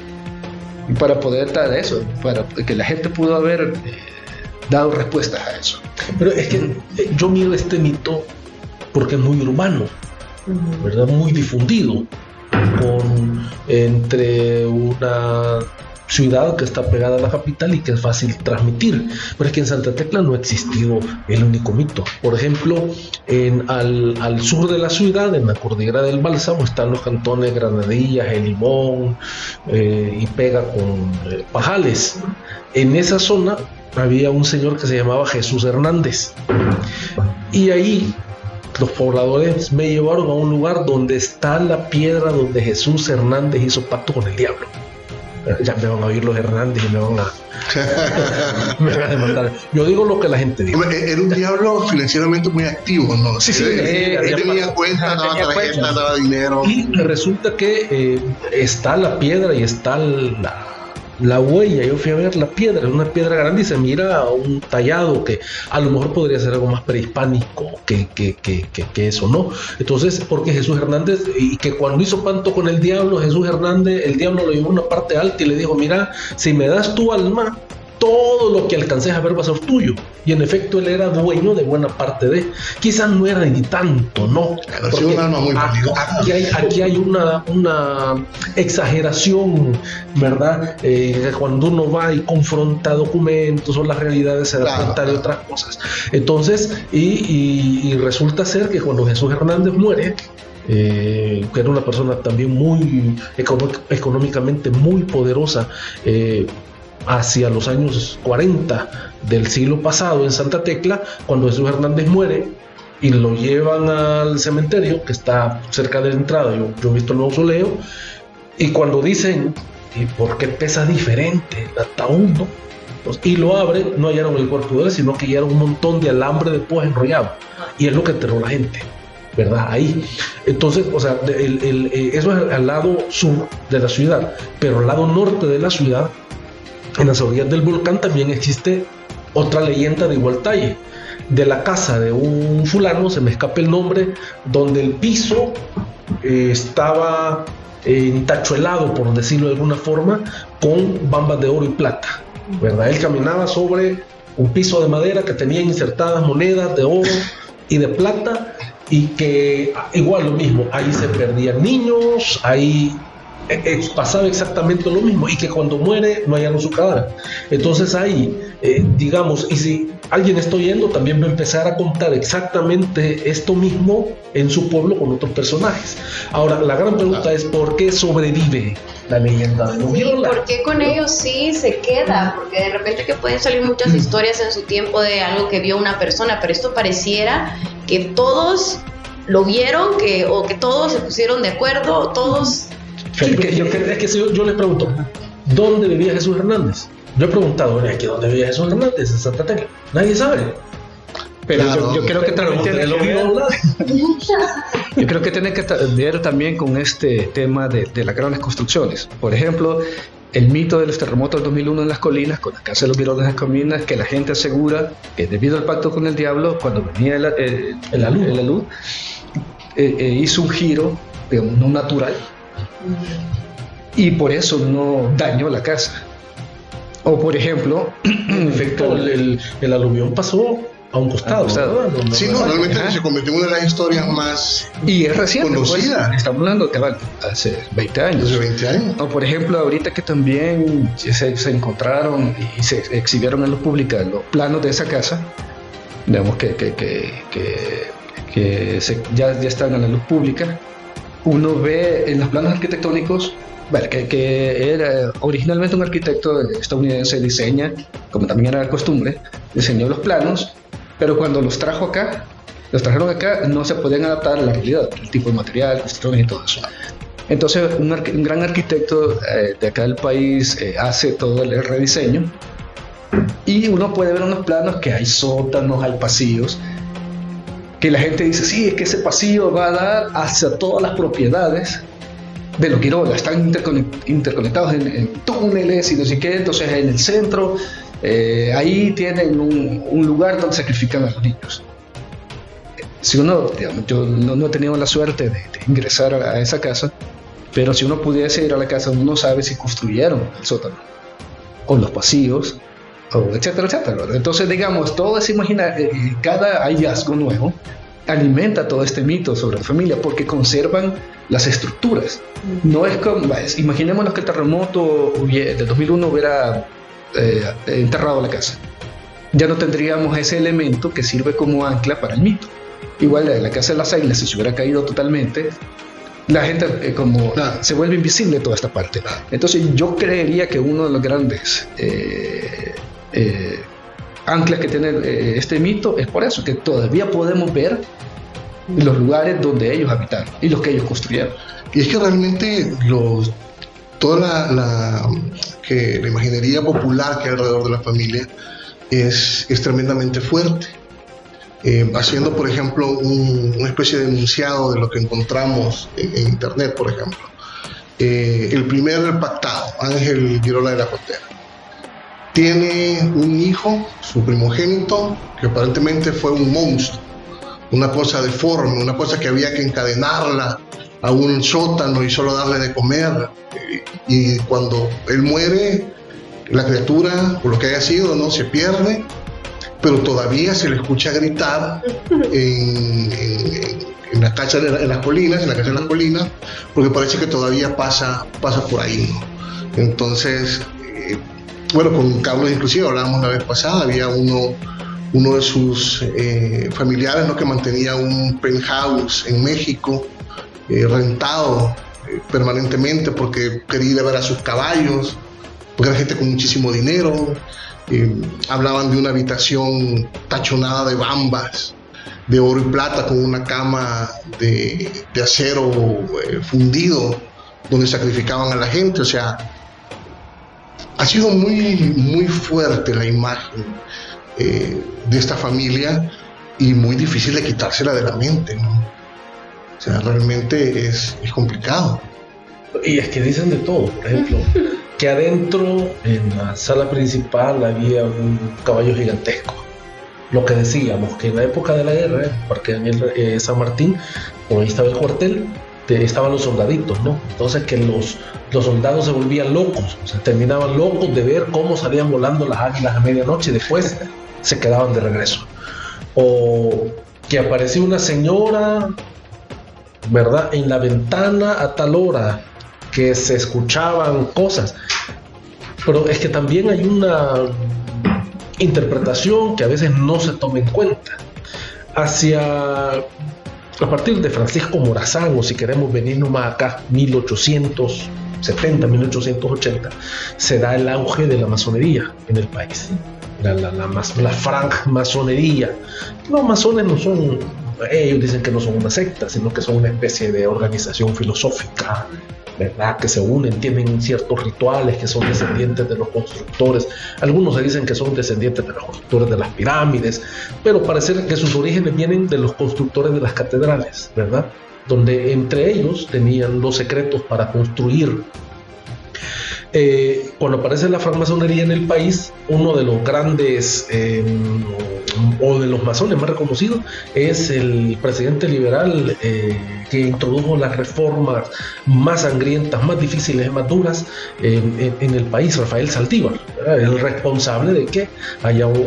Speaker 3: Y para poder dar eso, para que la gente pudo haber dado respuestas a eso.
Speaker 4: Pero es que yo miro este mito porque es muy urbano, ¿verdad? Muy difundido, entre una ciudad que está pegada a la capital y que es fácil transmitir. Pero es que en Santa Tecla no ha existido el único mito. Por ejemplo, al sur de la ciudad, en la cordillera del Bálsamo, están los cantones Granadillas, El Limón, y pega con Pajales. En esa zona había un señor que se llamaba Jesús Hernández, y ahí los pobladores me llevaron a un lugar donde está la piedra donde Jesús Hernández hizo pacto con el diablo. Ya me van a oír los Hernández y me van a demandar. Yo digo lo que la gente dice.
Speaker 1: Era un diablo financieramente muy activo, ¿no?
Speaker 3: Sí.
Speaker 1: Él tenía cuenta, daba tarjeta, daba dinero.
Speaker 4: Y resulta que está la piedra y está la huella. Yo fui a ver la piedra, es una piedra grande y se mira un tallado que a lo mejor podría ser algo más prehispánico que eso, ¿no? Entonces, porque Jesús Hernández, y que cuando hizo pacto con el diablo, Jesús Hernández, el diablo lo llevó a una parte alta y le dijo: mira, si me das tu alma, todo lo que alcances a ver va a ser tuyo. Y en efecto él era dueño de buena parte de, quizás no era ni tanto, ¿no?
Speaker 1: Porque un alma muy
Speaker 4: aquí hay una exageración, ¿verdad? Cuando uno va y confronta documentos o las realidades, se da cuenta de otras cosas. Entonces, y resulta ser que cuando Jesús Hernández muere, que era una persona también muy económicamente muy poderosa, hacia los años 40 del siglo pasado en Santa Tecla, cuando Jesús Hernández muere y lo llevan al cementerio que está cerca de la entrada, yo he visto el mausoleo, y cuando dicen: ¿y por qué pesa diferente el ataúd, no? Y lo abre, no hallaron el cuerpo de él, sino que hallaron un montón de alambre de púas enrollado, y es lo que enterró la gente, ¿verdad? Ahí. Entonces, o sea, eso es al lado sur de la ciudad, pero al lado norte de la ciudad, en las orillas del volcán, también existe otra leyenda de igual talle, de la casa de un fulano, se me escapa el nombre, donde el piso estaba entachuelado, por decirlo de alguna forma, con bambas de oro y plata, ¿verdad? Él caminaba sobre un piso de madera que tenía insertadas monedas de oro y de plata, y que igual lo mismo, ahí se perdían niños, ahí pasaba exactamente lo mismo, y que cuando muere no hallaron su cadáver. Entonces ahí, digamos, y si alguien está oyendo también va a empezar a contar exactamente esto mismo en su pueblo con otros personajes. Ahora, la gran pregunta es ¿por qué sobrevive la leyenda de los Girola?
Speaker 2: ¿Por qué con ellos sí se queda? Porque de repente que pueden salir muchas historias en su tiempo de algo que vio una persona, pero esto pareciera que todos lo vieron, o que todos se pusieron de acuerdo, todos...
Speaker 4: Yo les pregunto, ¿dónde vivía Jesús Hernández? Yo he preguntado, ¿aquí dónde vivía Jesús Hernández? En Santa Tecla. Nadie sabe.
Speaker 3: Pero claro, yo creo que también tiene que ver, yo creo que tiene que ver también con este tema de las grandes construcciones. Por ejemplo, el mito de los terremotos del 2001 en las colinas, con la casa de los Girola en las colinas, que la gente asegura que debido al pacto con el diablo, cuando venía la luz, hizo un giro, digamos, no natural, y por eso no dañó la casa. O por ejemplo,
Speaker 4: en efecto, el aluvión pasó a un costado.
Speaker 1: Sí, realmente se convirtió en una de las historias más
Speaker 3: y es reciente,
Speaker 1: conocida.
Speaker 3: Pues, estamos hablando de hace 20 años.
Speaker 1: Hace 20 años.
Speaker 3: O por ejemplo, ahorita que también se encontraron y se exhibieron en luz pública los planos de esa casa, digamos ya están en la luz pública. Uno ve en los planos arquitectónicos, bueno, que era originalmente un arquitecto estadounidense, diseña, como también era costumbre, diseñó los planos, pero cuando los trajeron acá, no se podían adaptar a la realidad, el tipo de material, construcciones y todo eso. Entonces, un gran arquitecto de acá del país hace todo el rediseño, y uno puede ver unos planos que hay sótanos, hay pasillos, que la gente dice, sí, es que ese pasillo va a dar hacia todas las propiedades de los Girola, están interconectados en túneles y no sé qué. Entonces en el centro ahí tienen un lugar donde sacrifican a los niños. Si uno, digamos, yo no he tenido la suerte de ingresar a esa casa, pero si uno pudiese ir a la casa, uno no sabe si construyeron el sótano o los pasillos, o etcétera, etcétera. Entonces, digamos, todo es imaginar, cada hallazgo nuevo alimenta todo este mito sobre la familia porque conservan las estructuras. No es como, imaginémonos que el terremoto del 2001 hubiera enterrado la casa. Ya no tendríamos ese elemento que sirve como ancla para el mito. Igual la casa de las águilas, si se hubiera caído totalmente, la gente se vuelve invisible toda esta parte. Entonces yo creería que uno de los grandes anclas que tiene este mito es por eso, que todavía podemos ver los lugares donde ellos habitaron y los que ellos construyeron.
Speaker 1: Y es que realmente toda la imaginería popular que hay alrededor de la familia es tremendamente fuerte. Haciendo, por ejemplo, una especie de enunciado de lo que encontramos en internet, por ejemplo. El primer pactado, Ángel Girola de la Frontera, tiene un hijo, su primogénito, que aparentemente fue un monstruo, una cosa deforme, una cosa que había que encadenarla a un sótano y solo darle de comer. Y cuando él muere, la criatura, por lo que haya sido, no se pierde, pero todavía se le escucha gritar en la casa de las colinas, porque parece que todavía pasa por ahí, ¿no? Entonces, bueno, con Carlos inclusive hablábamos la vez pasada, había uno de sus familiares, ¿no?, que mantenía un penthouse en México, rentado permanentemente porque quería ir a ver a sus caballos, porque era gente con muchísimo dinero. Hablaban de una habitación tachonada de bambas, de oro y plata, con una cama de acero fundido, donde sacrificaban a la gente. O sea, ha sido muy, muy fuerte la imagen de esta familia y muy difícil de quitársela de la mente, ¿no? O sea, realmente es complicado.
Speaker 4: Y es que dicen de todo, por ejemplo, que adentro, en la sala principal, había un caballo gigantesco. Lo que decíamos, que en la época de la guerra, el Parque Daniel San Martín, donde ahí estaba el cuartel, estaban los soldaditos, ¿no? Entonces que los soldados se volvían locos, o sea, terminaban locos de ver cómo salían volando las águilas a medianoche y después se quedaban de regreso. O que aparecía una señora, ¿verdad?, en la ventana a tal hora, que se escuchaban cosas. Pero es que también hay interpretación que a veces no se toma en cuenta. A partir de Francisco Morazán, o si queremos venirnos más acá, 1870, 1880, se da el auge de la masonería en el país. La francmasonería. Los masones no son, ellos dicen que no son una secta, sino que son una especie de organización filosófica, ¿verdad? Que se unen, tienen ciertos rituales, que son descendientes de los constructores. Algunos se dicen que son descendientes de los constructores de las pirámides, pero parece que sus orígenes vienen de los constructores de las catedrales, ¿verdad? Donde entre ellos tenían los secretos para construir. Cuando aparece la francmasonería en el país, uno de los grandes o de los masones más reconocidos es el presidente liberal que introdujo las reformas más sangrientas, más difíciles, más duras en el país, Rafael Saldívar, ¿verdad? El responsable de que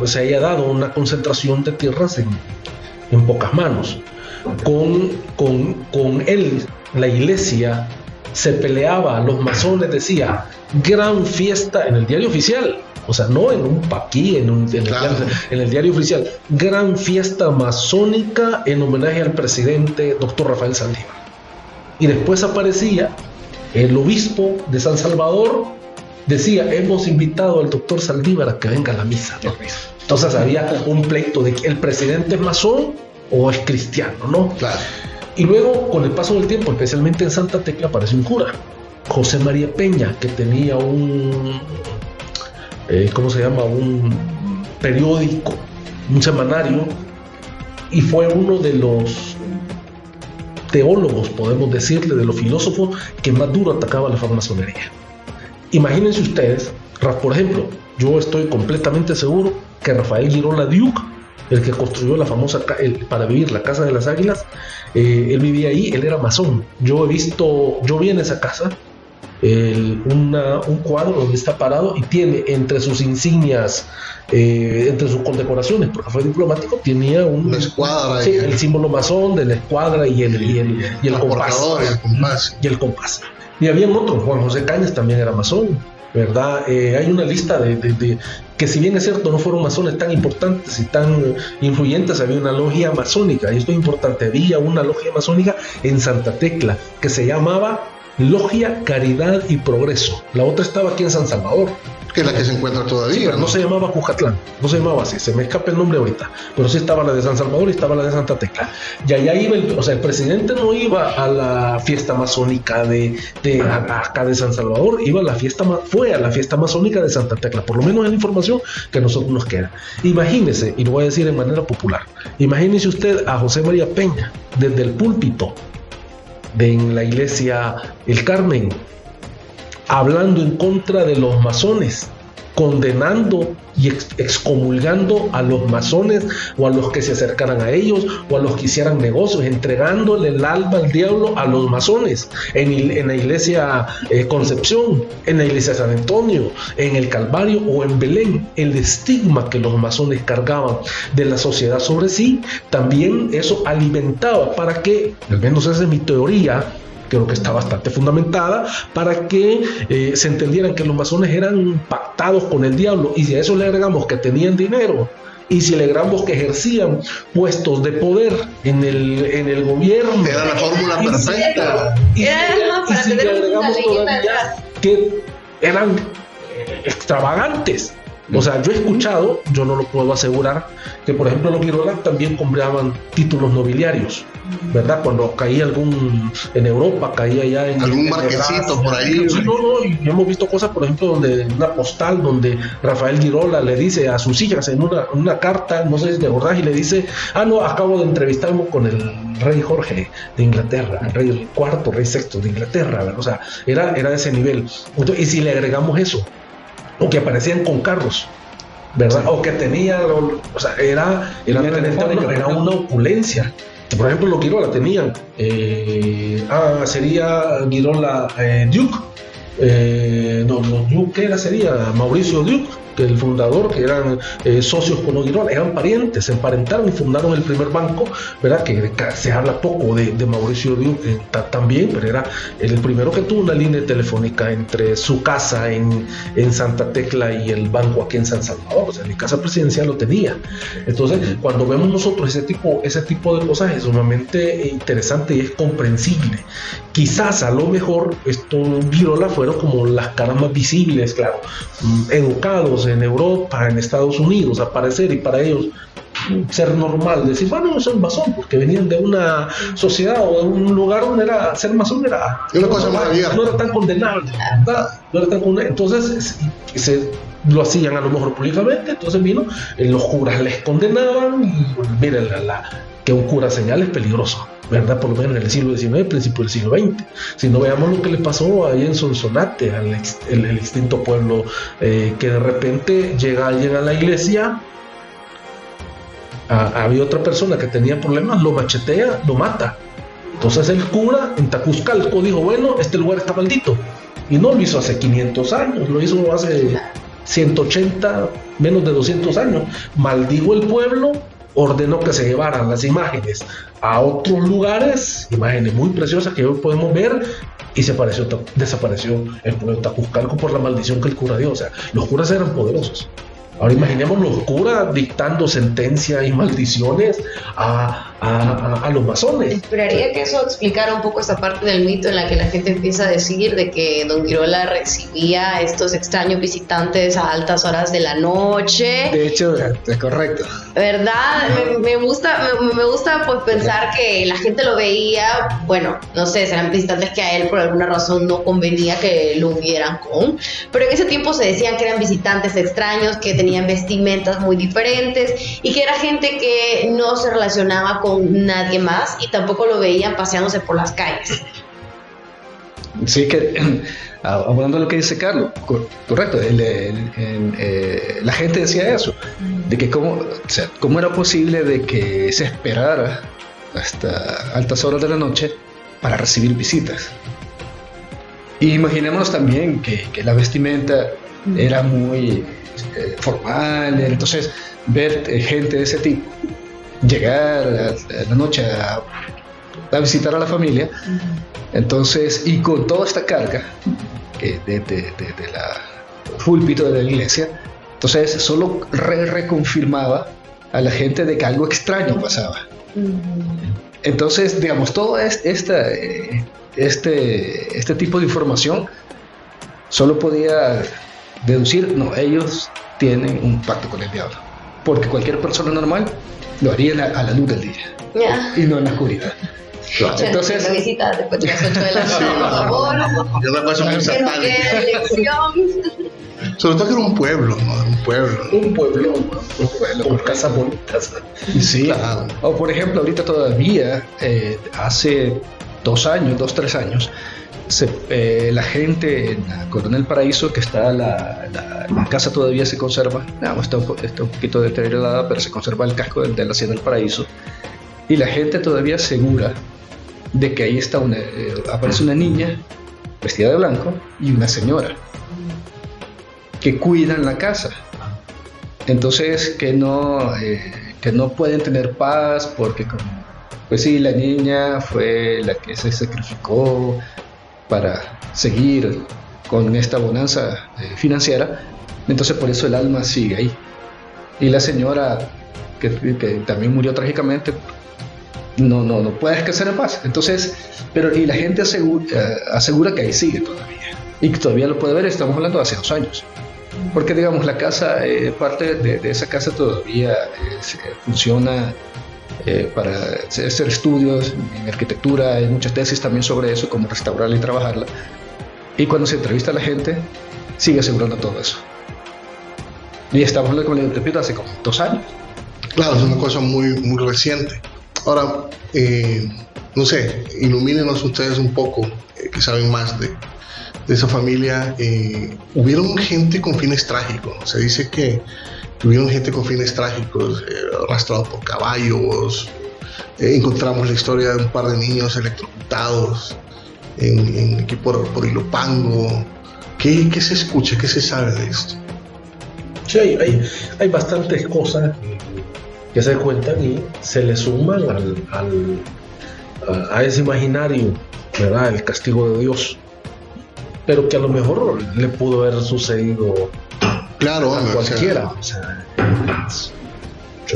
Speaker 4: se haya dado una concentración de tierras en pocas manos. Con él, la iglesia se peleaba, los masones decía gran fiesta en el diario oficial, o sea, no en un paquí, en el diario oficial, gran fiesta masónica en homenaje al presidente Dr. Rafael Saldívar. Y después aparecía el obispo de San Salvador, decía, hemos invitado al Dr. Saldívar a que venga a la misa, ¿no? Entonces había un pleito de que el presidente es masón o es cristiano, ¿no?
Speaker 1: Claro.
Speaker 4: Y luego, con el paso del tiempo, especialmente en Santa Tecla, aparece un cura, José María Peña, que tenía un periódico, un semanario, y fue uno de los teólogos, podemos decirle, de los filósofos que más duro atacaba la francmasonería. Imagínense ustedes, por ejemplo, yo estoy completamente seguro que Rafael Girola Duke, el que construyó la famosa para vivir la Casa de las Águilas, él vivía ahí, él era masón. Yo vi en esa casa un cuadro donde está parado y tiene entre sus insignias, entre sus condecoraciones, porque fue diplomático, tenía una
Speaker 1: escuadra,
Speaker 4: sí, el símbolo masón de la escuadra y el compás. Y el compás. Y había otro, Juan José Cañas también era masón, ¿verdad? Hay una lista de que, si bien es cierto, no fueron masones tan importantes y tan influyentes. Había una logia masónica, y esto es importante, había una logia masónica en Santa Tecla que se llamaba Logia Caridad y Progreso. La otra estaba aquí en San Salvador,
Speaker 1: que es la que se encuentra todavía.
Speaker 4: Sí, pero no se llamaba Cujatlán, no se llamaba así, se me escapa el nombre ahorita, pero sí estaba la de San Salvador y estaba la de Santa Tecla. Y allá iba, el presidente no iba a la fiesta masónica de acá de San Salvador, fue a la fiesta masónica de Santa Tecla, por lo menos es la información que a nosotros nos queda. Imagínese, y lo voy a decir en manera popular, imagínese usted a José María Peña desde el púlpito en la iglesia El Carmen, hablando en contra de los masones, condenando y excomulgando a los masones o a los que se acercaran a ellos o a los que hicieran negocios, entregándole el alma al diablo a los masones en la iglesia Concepción, en la iglesia San Antonio, en el Calvario o en Belén. El estigma que los masones cargaban de la sociedad sobre sí, también eso alimentaba para que, al menos esa es mi teoría, creo que está bastante fundamentada, para que se entendieran que los masones eran pactados con el diablo. Y si a eso le agregamos que tenían dinero, y si le agregamos que ejercían puestos de poder en el gobierno,
Speaker 1: era la fórmula perfecta.
Speaker 4: Y si le agregamos todavía que eran extravagantes. O sea, yo he escuchado, yo no lo puedo asegurar, que por ejemplo los Girola también compraban títulos nobiliarios, ¿verdad? Cuando caía en Europa, caía ya en
Speaker 1: algún marquesito por ahí.
Speaker 4: Sí, y hemos visto cosas, por ejemplo, donde una postal donde Rafael Girola le dice a sus hijas en una carta, no sé si te acordás, y le dice, acabo de entrevistarme con el rey Jorge de Inglaterra, el cuarto rey sexto de Inglaterra, ¿verdad? O sea, era de ese nivel. Entonces, y si le agregamos eso, o que aparecían con carros, ¿verdad? Sí. O que tenían, o sea, era una opulencia. Por ejemplo, los Girola tenían, sería Girola Duke, Duke, ¿qué era? Sería Mauricio Duke, que el fundador, que eran socios con Oguirola, eran parientes, se emparentaron y fundaron el primer banco, ¿verdad? Que se habla poco de Mauricio Diu también, pero era el primero que tuvo una línea telefónica entre su casa en Santa Tecla y el banco aquí en San Salvador. O sea, mi casa presidencial lo tenía. Entonces, cuando vemos nosotros ese tipo de cosas, es sumamente interesante y es comprensible. Quizás a lo mejor estos Girola fueron como las caras más visibles, claro, educados en Europa, en Estados Unidos, aparecer, y para ellos ser normal, decir, bueno, yo soy masón, porque venían de una sociedad o de un lugar donde ser masón era
Speaker 1: una cosa más abierta,
Speaker 4: no era tan condenable, ¿verdad? No era tan condenable. Entonces lo hacían a lo mejor públicamente. Entonces los curas les condenaban, y miren, que un cura señal es peligroso, ¿verdad? Por lo menos en el siglo XIX, principio del siglo XX. Si no, veamos lo que le pasó ahí en Sonsonate, el extinto pueblo, que de repente llega alguien a la iglesia, había otra persona que tenía problemas, lo machetea, lo mata. Entonces el cura en Tacuzcalco dijo, bueno, este lugar está maldito. Y no lo hizo hace 500 años, lo hizo hace 180, menos de 200 años. Maldijo el pueblo, ordenó que se llevaran las imágenes a otros lugares, imágenes muy preciosas que hoy podemos ver, y desapareció el pueblo de Tacuzcalco por la maldición que el cura dio. O sea, los curas eran poderosos. Ahora imaginemos los curas dictando sentencias y maldiciones a los masones.
Speaker 2: Esperaría que eso explicara un poco esa parte del mito en la que la gente empieza a decir de que Don Girola recibía estos extraños visitantes a altas horas de la noche.
Speaker 3: De hecho, es correcto.
Speaker 2: ¿Verdad? Me gusta pues pensar que la gente lo veía, bueno, no sé, serán visitantes que a él por alguna razón no convenía que lo hubieran con, pero en ese tiempo se decían que eran visitantes extraños, que tenían vestimentas muy diferentes y que era gente que no se relacionaba con nadie más y tampoco lo veían paseándose por las calles.
Speaker 3: Sí, que hablando de lo que dice Carlos, correcto, la gente decía eso, de que cómo era posible de que se esperara hasta altas horas de la noche para recibir visitas. Y imaginémonos también que la vestimenta era muy formal, entonces ver gente de ese tipo llegar a la noche a visitar a la familia, entonces, y con toda esta carga de la púlpito de la iglesia, entonces solo reconfirmaba a la gente de que algo extraño pasaba. Entonces, digamos, todo este tipo de información solo podía deducir, no, ellos tienen un pacto con el diablo, porque cualquier persona normal lo haría a la luz del día y no en la oscuridad.
Speaker 1: Claro.
Speaker 2: Entonces, la visita después de las 8 de la noche, por favor.
Speaker 1: Es una cosa muy satánica. Sobre todo que era un pueblo, ¿no?
Speaker 4: Un pueblo con casas bonitas.
Speaker 3: Sí, claro. O por ejemplo, ahorita todavía, hace 3 años, la gente en la Coronel Paraíso, que está la casa todavía se conserva, está un poquito deteriorada, pero se conserva el casco de la Hacienda del Paraíso, y la gente todavía asegura de que ahí está aparece una niña vestida de blanco y una señora que cuidan la casa. Entonces que no pueden tener paz porque pues sí, la niña fue la que se sacrificó para seguir con esta bonanza financiera, entonces por eso el alma sigue ahí. Y la señora que también murió trágicamente no puede descansar en paz. Entonces, y la gente asegura que ahí sigue todavía y que todavía lo puede ver. Estamos hablando de hace 2 años, porque digamos la casa, parte de esa casa todavía funciona para hacer estudios en arquitectura. Hay muchas tesis también sobre eso, cómo restaurarla y trabajarla, y cuando se entrevista a la gente sigue asegurando todo eso. Y estamos hablando, como les repito, hace como 2 años.
Speaker 1: Claro, es una cosa muy, muy reciente. Ahora, no sé, ilumínenos ustedes un poco, que saben más de esa familia. Hubieron gente con fines trágicos. Se dice que hubieron gente con fines trágicos, arrastrados por caballos. Encontramos la historia de un par de niños electrocutados aquí por Ilopango. ¿Qué se escucha? ¿Qué se sabe de esto?
Speaker 4: Sí, hay bastantes cosas que se cuentan y se le suman a ese imaginario, ¿verdad? El castigo de Dios, pero que a lo mejor le pudo haber sucedido
Speaker 1: Claro,
Speaker 4: a cualquiera. O sea,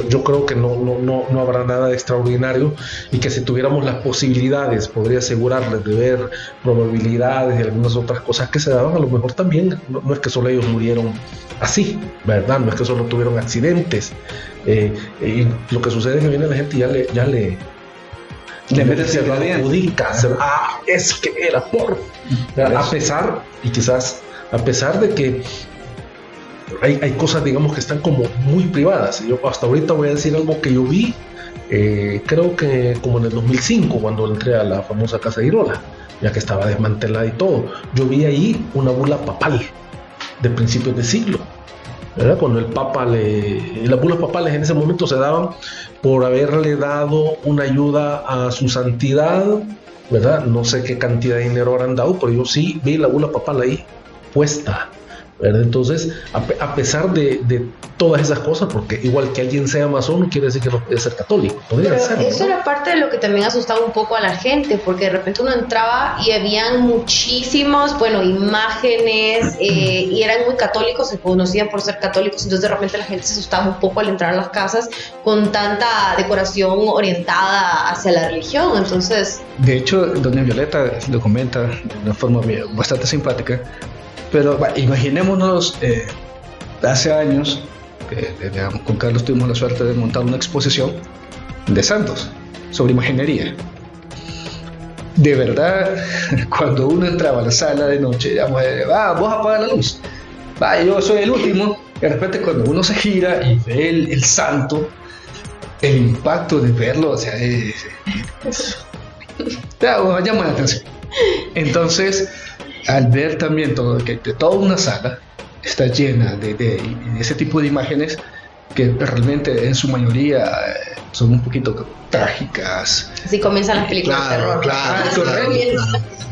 Speaker 4: yo creo que no habrá nada de extraordinario, y que si tuviéramos las posibilidades, podría asegurarles de ver probabilidades y algunas otras cosas que se daban. A lo mejor también no es que solo ellos murieron así, ¿verdad? No es que solo tuvieron accidentes. Y lo que sucede es que viene la gente y ya le
Speaker 3: mete
Speaker 4: se lo adjudica. Es que era por. A pesar de que hay cosas, digamos, que están como muy privadas. Yo hasta ahorita voy a decir algo que yo vi, creo que como en el 2005, cuando entré a la famosa Casa de Girola, ya que estaba desmantelada y todo. Yo vi ahí una bula papal de principios de siglo, ¿verdad? Cuando las bulas papales en ese momento se daban por haberle dado una ayuda a su santidad, ¿verdad? No sé qué cantidad de dinero habrán dado, pero yo sí vi la bula papal ahí puesta, ¿verdad? Entonces, a pesar de todas esas cosas, porque igual que alguien sea masón no quiere decir que no puede ser católico. Podría
Speaker 2: Pero
Speaker 4: ser,
Speaker 2: eso
Speaker 4: ¿no?
Speaker 2: era parte de lo que también asustaba un poco a la gente, porque de repente uno entraba y habían muchísimos, imágenes, y eran muy católicos, se conocían por ser católicos, entonces de repente la gente se asustaba un poco al entrar a las casas con tanta decoración orientada hacia la religión. Entonces,
Speaker 3: De hecho, doña Violeta lo comenta de una forma bastante simpática, pero imaginémonos hace años, digamos, con Carlos tuvimos la suerte de montar una exposición de santos sobre imaginería. De verdad, cuando uno entraba a la sala de noche, digamos, vos apaga la luz, yo soy el último, y de repente cuando uno se gira y ve el santo, el impacto de verlo, o sea, llama la atención. Entonces, al ver también que toda una sala está llena de ese tipo de imágenes que realmente en su mayoría son un poquito trágicas.
Speaker 2: así comienzan las películas de terror.
Speaker 1: Claro.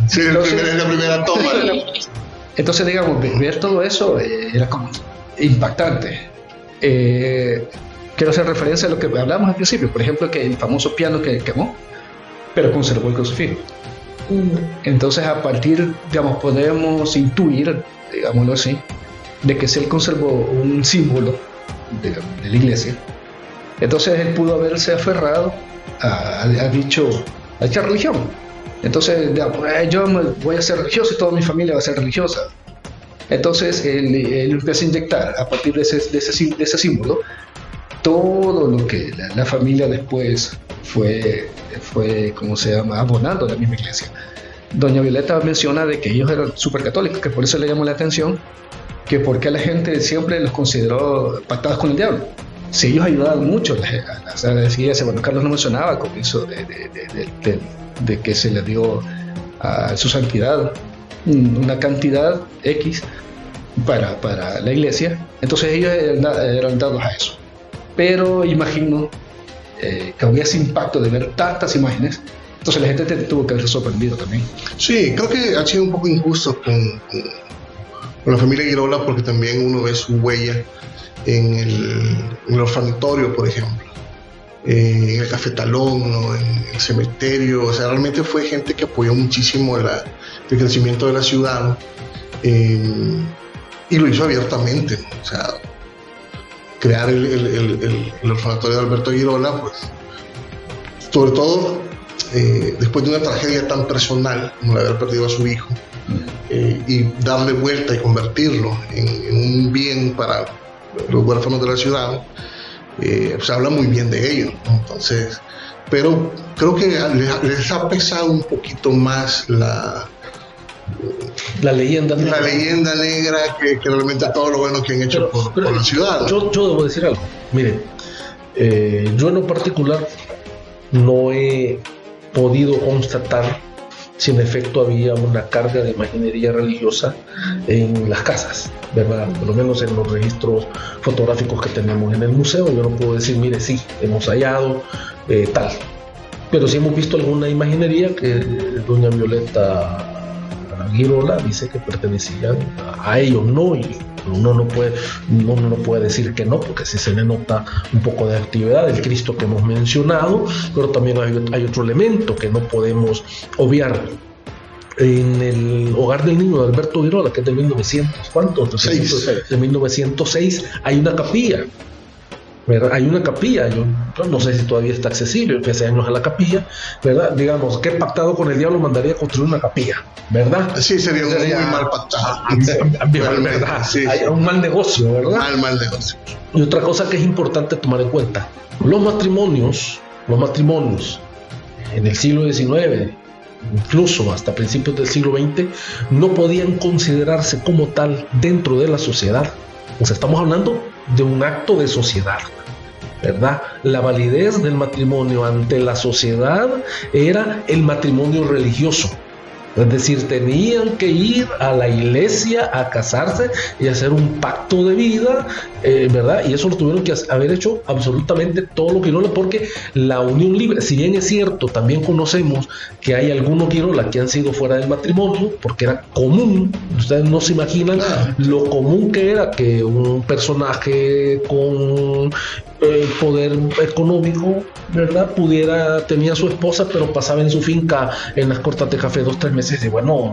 Speaker 1: Sí,
Speaker 3: Entonces,
Speaker 1: la primera toma.
Speaker 3: Entonces, digamos, ver todo eso era como impactante. Quiero hacer referencia a lo que hablamos al principio, por ejemplo, que el famoso piano que quemó, pero conservó el crucifijo. Entonces, a partir, digamos, podemos intuir, digámoslo así, de que si él conservó un símbolo de la iglesia, entonces él pudo haberse aferrado a dicha religión. Entonces, digamos, yo voy a ser religioso y toda mi familia va a ser religiosa. Entonces, él empieza a inyectar a partir de ese símbolo todo lo que la familia después fue ¿cómo se llama?, abonando a la misma iglesia. Doña Violeta menciona de que ellos eran súper católicos, que por eso le llamó la atención, que porque la gente siempre los consideró pactados con el diablo. Si ellos ayudaban mucho a las iglesias, bueno, Carlos no mencionaba con eso de que se le dio a su santidad una cantidad X para la iglesia, entonces ellos eran dados a eso. Pero imagino que había ese impacto de ver tantas imágenes, entonces la gente tuvo que haberse sorprendido también.
Speaker 1: Sí, creo que ha sido un poco injusto con la familia Girola, porque también uno ve su huella en el orfanatorio, por ejemplo, en el cafetalón, ¿no?, en el cementerio. O sea, realmente fue gente que apoyó muchísimo el crecimiento de la ciudad, ¿no? Y lo hizo abiertamente, ¿no? O sea, crear el orfanatorio de Alberto Girola, pues, sobre todo después de una tragedia tan personal como la de haber perdido a su hijo, y darle vuelta y convertirlo en un bien para los huérfanos de la ciudad, pues habla muy bien de ellos, ¿no? Entonces, pero creo que les ha pesado un poquito más la leyenda negra que realmente todo lo bueno que han hecho por la ciudad.
Speaker 4: Yo debo decir algo. Miren, yo en lo particular no he podido constatar si en efecto había una carga de imaginería religiosa en las casas, ¿verdad? Por lo menos en los registros fotográficos que tenemos en el museo, yo no puedo decir, mire, sí, hemos hallado tal. Pero sí hemos visto alguna imaginería que doña Violeta Girola dice que pertenecían a ellos, ¿no? Y uno no puede decir que no, porque sí se le nota un poco de actividad del Cristo que hemos mencionado, pero también hay otro elemento que no podemos obviar. En el Hogar del Niño de Alberto Girola, que es de 1906, hay una capilla. ¿Verdad? Hay una capilla, yo no sé si todavía está accesible, yo fui hace años a la capilla, ¿verdad? Digamos, que pactado con el diablo mandaría a construir una capilla, ¿verdad?
Speaker 1: Sí, sería muy mal pactado.
Speaker 4: ¿Verdad?
Speaker 1: Sí,
Speaker 4: hay un mal negocio, ¿verdad?
Speaker 1: Mal negocio.
Speaker 4: Y otra cosa que es importante tomar en cuenta, los matrimonios en el siglo XIX, incluso hasta principios del siglo XX, no podían considerarse como tal dentro de la sociedad. O sea, estamos hablando de un acto de sociedad, ¿verdad? La validez del matrimonio ante la sociedad era el matrimonio religioso. Es decir, tenían que ir a la iglesia a casarse y hacer un pacto de vida, ¿verdad? Y eso lo tuvieron que haber hecho absolutamente todo lo Girola, porque la unión libre, si bien es cierto, también conocemos que hay algunos Girola que han sido fuera del matrimonio, porque era común, ustedes no se imaginan lo común que era que un personaje con poder económico, ¿verdad? Tenía a su esposa, pero pasaba en su finca en las cortas de café 2-3 meses y bueno,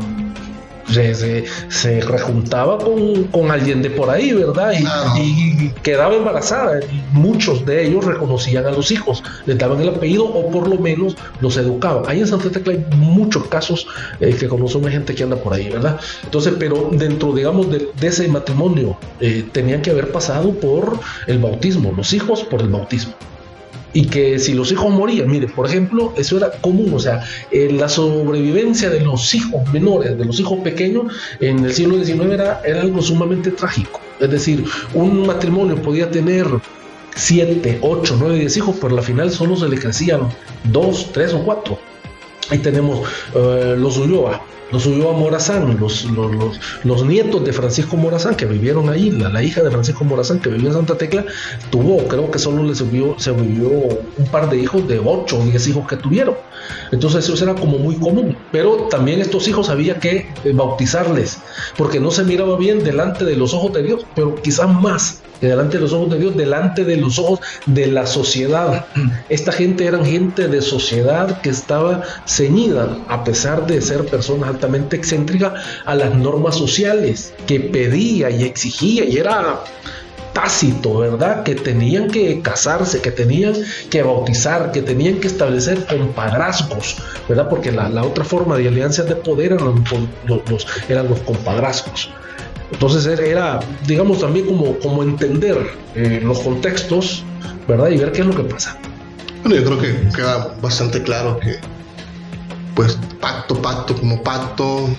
Speaker 4: se rejuntaba con alguien de por ahí, ¿verdad? Y quedaba embarazada. Y muchos de ellos reconocían a los hijos, les daban el apellido o por lo menos los educaban. Ahí en Santa Tecla hay muchos casos que conocemos gente que anda por ahí, ¿verdad? Entonces, pero dentro, digamos, de ese matrimonio tenían que haber pasado por el bautismo, los hijos por el bautismo. Y que si los hijos morían, mire, por ejemplo, eso era común, o sea, la sobrevivencia de los hijos menores, de los hijos pequeños, en el siglo XIX era algo sumamente trágico. Es decir, un matrimonio podía tener 7, 8, 9, 10 hijos, pero al final solo se le crecían 2, 3 o 4. Ahí tenemos los Ulloa Morazán, los nietos de Francisco Morazán que vivieron ahí, la hija de Francisco Morazán que vivió en Santa Tecla, creo que solo se vivió un par de hijos de 8 o 10 hijos que tuvieron. Entonces eso era como muy común, pero también estos hijos había que bautizarles, porque no se miraba bien delante de los ojos de Dios, pero quizás más que delante de los ojos de Dios, delante de los ojos de la sociedad. Esta gente eran gente de sociedad que estaba ceñida, a pesar de ser personas altamente excéntricas, a las normas sociales, que pedía y exigía, y era tácito, ¿verdad? Que tenían que casarse, que tenían que bautizar, que tenían que establecer compadrazgos, ¿verdad? Porque la otra forma de alianzas de poder eran los compadrazgos. Entonces era, digamos, también como entender los contextos, ¿verdad? Y ver qué es lo que pasa.
Speaker 1: Bueno, yo creo que queda bastante claro que, pues, pacto como pacto,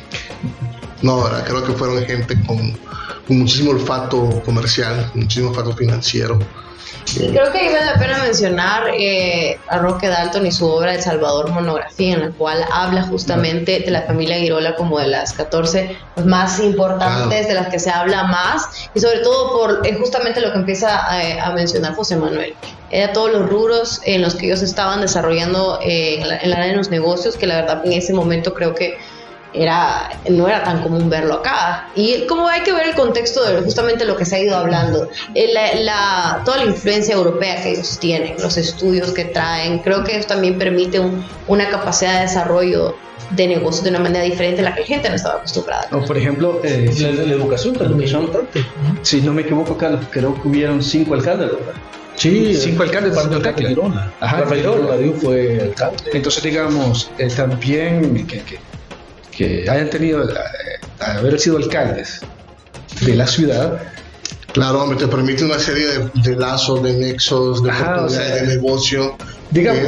Speaker 1: no, ¿verdad? Creo que fueron gente con muchísimo olfato comercial, muchísimo olfato financiero.
Speaker 2: Creo que ahí vale la pena mencionar a Roque Dalton y su obra El Salvador, monografía, en la cual habla justamente de la familia Girola como de las 14 más importantes, de las que se habla más, y sobre todo por justamente lo que empieza a mencionar José Manuel. Era todos los rubros en los que ellos estaban desarrollando en la área de los negocios, que la verdad en ese momento creo que no era tan común verlo acá. Y como hay que ver el contexto de justamente lo que se ha ido hablando, toda la influencia europea que ellos tienen, los estudios que traen, creo que eso también permite una capacidad de desarrollo de negocios de una manera diferente a la que la gente no estaba acostumbrada.
Speaker 3: O por ejemplo, la educación también. Si no me equivoco, Carlos, creo que hubieron 5 alcaldes, ¿verdad?
Speaker 4: Sí,
Speaker 3: 5 alcaldes de Santa Tecla.
Speaker 4: Rafael Girola fue alcalde.
Speaker 3: Entonces, digamos, también que hayan tenido, haber sido alcaldes de la ciudad.
Speaker 1: Claro, hombre, te permite una serie de lazos, de nexos, de oportunidades de negocio.
Speaker 4: Digamos,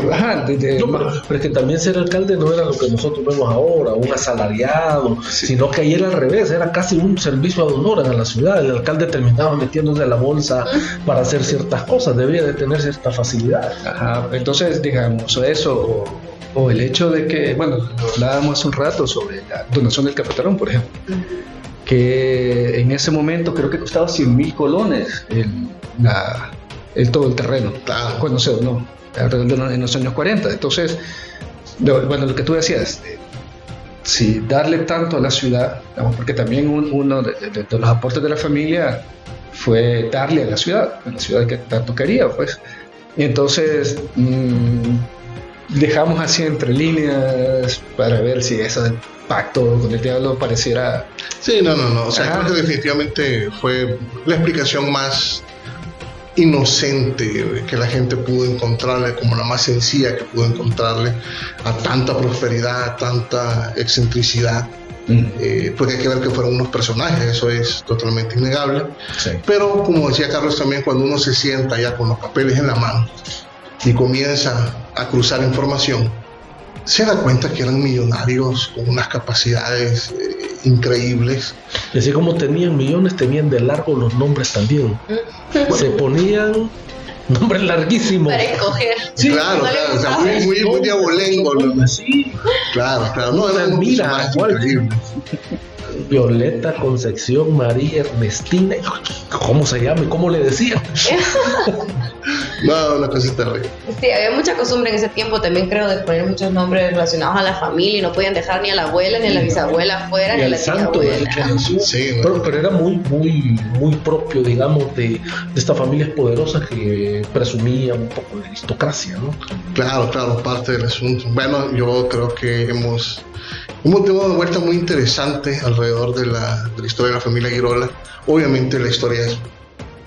Speaker 4: pero es que también ser alcalde no era lo que nosotros vemos ahora, un asalariado, sino que ahí era al revés, era casi un servicio ad honorem a la ciudad. El alcalde terminaba metiéndose a la bolsa para hacer ciertas cosas, debía de tener cierta facilidad.
Speaker 3: Entonces, digamos, eso, o el hecho de que, bueno, lo hablábamos hace un rato sobre la donación del cafetalón, por ejemplo, que en ese momento creo que costaba 100,000 colones todo el terreno, cuando se donó, en los años 40. Entonces, bueno, lo que tú decías, sí, darle tanto a la ciudad, digamos, porque también uno de los aportes de la familia fue darle a la ciudad que tanto quería, pues. Y entonces dejamos así entre líneas para ver si ese pacto con el diablo pareciera...
Speaker 1: Sí, no. O sea, creo que definitivamente fue la explicación más inocente que la gente pudo encontrarle, como la más sencilla que pudo encontrarle a tanta prosperidad, a tanta excentricidad. Porque hay que ver que fueron unos personajes, eso es totalmente innegable.
Speaker 3: Sí.
Speaker 1: Pero como decía Carlos también, cuando uno se sienta ya con los papeles en la mano y comienza a cruzar información, se da cuenta que eran millonarios con unas capacidades increíbles.
Speaker 4: Y así como tenían millones, tenían de largo los nombres también. Se ponían nombres larguísimos.
Speaker 2: Para escoger.
Speaker 1: Sí, claro, o sea, muy diabolengo.
Speaker 4: Sí.
Speaker 1: Claro, no, era un personaje increíble.
Speaker 4: Violeta, Concepción, María, Ernestina, ¿cómo se llama y cómo le decían?
Speaker 1: No, una cosa terrible.
Speaker 2: Sí, había mucha costumbre en ese tiempo también, creo, de poner muchos nombres relacionados a la familia y no podían dejar ni a la abuela, ni a la bisabuela afuera, ni a la
Speaker 4: santo,
Speaker 2: bisabuela.
Speaker 1: Sí,
Speaker 4: pero era muy propio, digamos, de estas familias poderosas que presumían un poco de aristocracia, ¿no?
Speaker 1: Claro, parte del asunto. Bueno, yo creo que hemos tenido una vuelta muy interesante alrededor de la historia de la familia Girola. Obviamente la historia es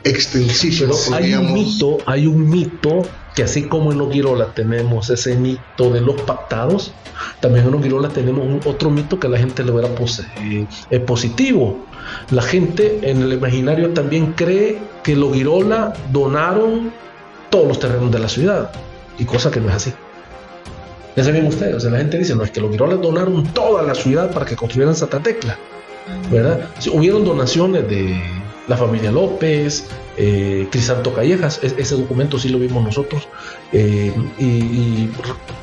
Speaker 1: extensísimo.
Speaker 4: Pero hay un mito que así como en los Girola tenemos ese mito de los pactados, también en los Girola tenemos otro mito que a la gente le verá positivo. La gente en el imaginario también cree que los Girola donaron todos los terrenos de la ciudad, y cosa que no es así. Ya saben ustedes, o sea, la gente dice, no, es que los Girola donaron toda la ciudad para que construyeran Santa Tecla, ¿verdad? Sí, hubieron donaciones de la familia López, Crisanto Callejas, ese documento sí lo vimos nosotros, y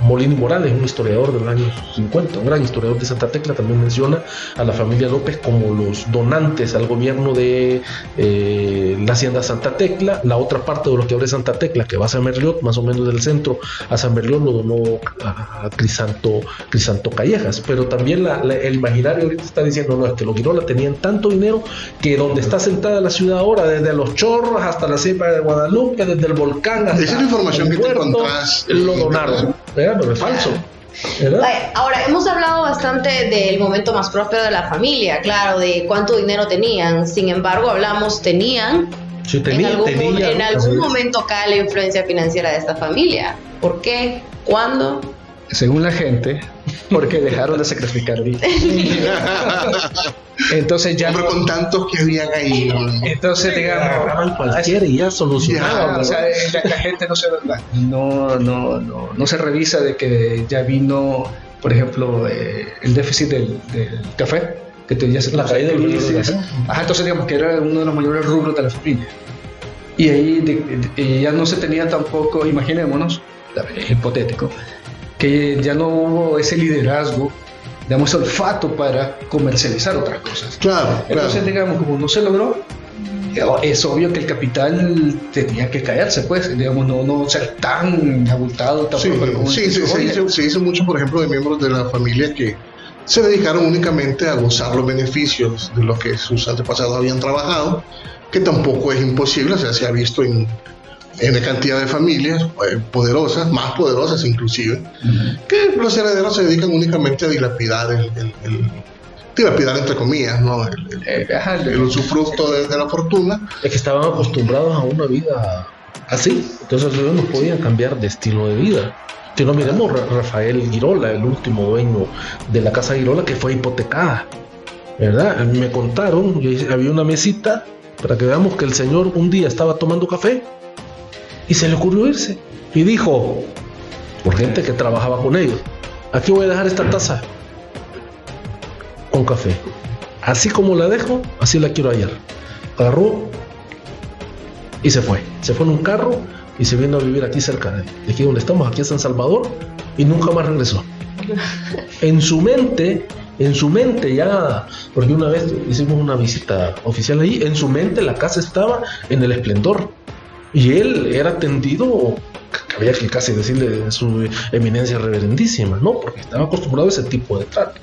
Speaker 4: Molina y Morales, un historiador del año 50, un gran historiador de Santa Tecla, también menciona a la familia López como los donantes al gobierno de la hacienda Santa Tecla. La otra parte de lo que abre Santa Tecla, que va a San Merliot, más o menos del centro a San Merliot, lo donó a Crisanto Callejas. Pero también el imaginario ahorita está diciendo, no, es que los Girola tenían tanto dinero que donde está sentada la ciudad ahora, desde Los Chorros hasta la cepa de Guadalupe, desde el volcán hasta...
Speaker 1: Esa es la información que te encontrás.
Speaker 4: Lo donaron, ¿verdad? Pero es falso, ¿verdad?
Speaker 2: Ahora, hemos hablado bastante del momento más próspero de la familia, claro, de cuánto dinero tenían. Sin embargo, tenían
Speaker 4: sí,
Speaker 2: en algún momento cae la influencia financiera de esta familia. ¿Por qué? ¿Cuándo?
Speaker 3: Según la gente, porque dejaron de sacrificar vida. Entonces ya
Speaker 1: no, con tantos que habían ahí.
Speaker 3: Entonces digamos,
Speaker 4: cualquiera y ya solucionado.
Speaker 3: O sea, la gente no se revisa de que ya vino, por ejemplo, el déficit del café, que ya se la caída del crisis. Entonces digamos que era uno de los mayores rubros de la familia. Y ahí ya no se tenía tampoco, imaginémonos, es hipotético, que ya no hubo ese liderazgo, digamos, olfato para comercializar otras cosas.
Speaker 1: Claro.
Speaker 3: Entonces, digamos, como no se logró, es obvio que el capital tenía que caerse, pues, digamos, no ser tan abultado, tan como
Speaker 1: se hizo mucho, por ejemplo, de miembros de la familia que se dedicaron únicamente a gozar los beneficios de lo que sus antepasados habían trabajado, que tampoco es imposible, o sea, se ha visto en cantidad de familias poderosas, más poderosas inclusive, que los herederos se dedican únicamente a dilapidar dilapidar entre comillas, ¿no? El usufructo de la fortuna.
Speaker 4: Es que estaban acostumbrados a una vida así, entonces ellos no podían cambiar de estilo de vida. Si no, miremos Rafael Girola, el último dueño de la casa Girola, que fue hipotecada, ¿verdad? Me contaron, había una mesita para que veamos que el señor un día estaba tomando café y se le ocurrió irse y dijo, por gente que trabajaba con ellos, aquí voy a dejar esta taza con café, así como la dejo, así la quiero hallar. Agarró y se fue en un carro y se vino a vivir aquí cerca de aquí donde estamos, aquí en San Salvador, y nunca más regresó. En su mente ya, porque una vez hicimos una visita oficial ahí, en su mente la casa estaba en el esplendor. Y él era atendido, había que casi decirle su eminencia reverendísima, ¿no? Porque estaba acostumbrado a ese tipo de trato.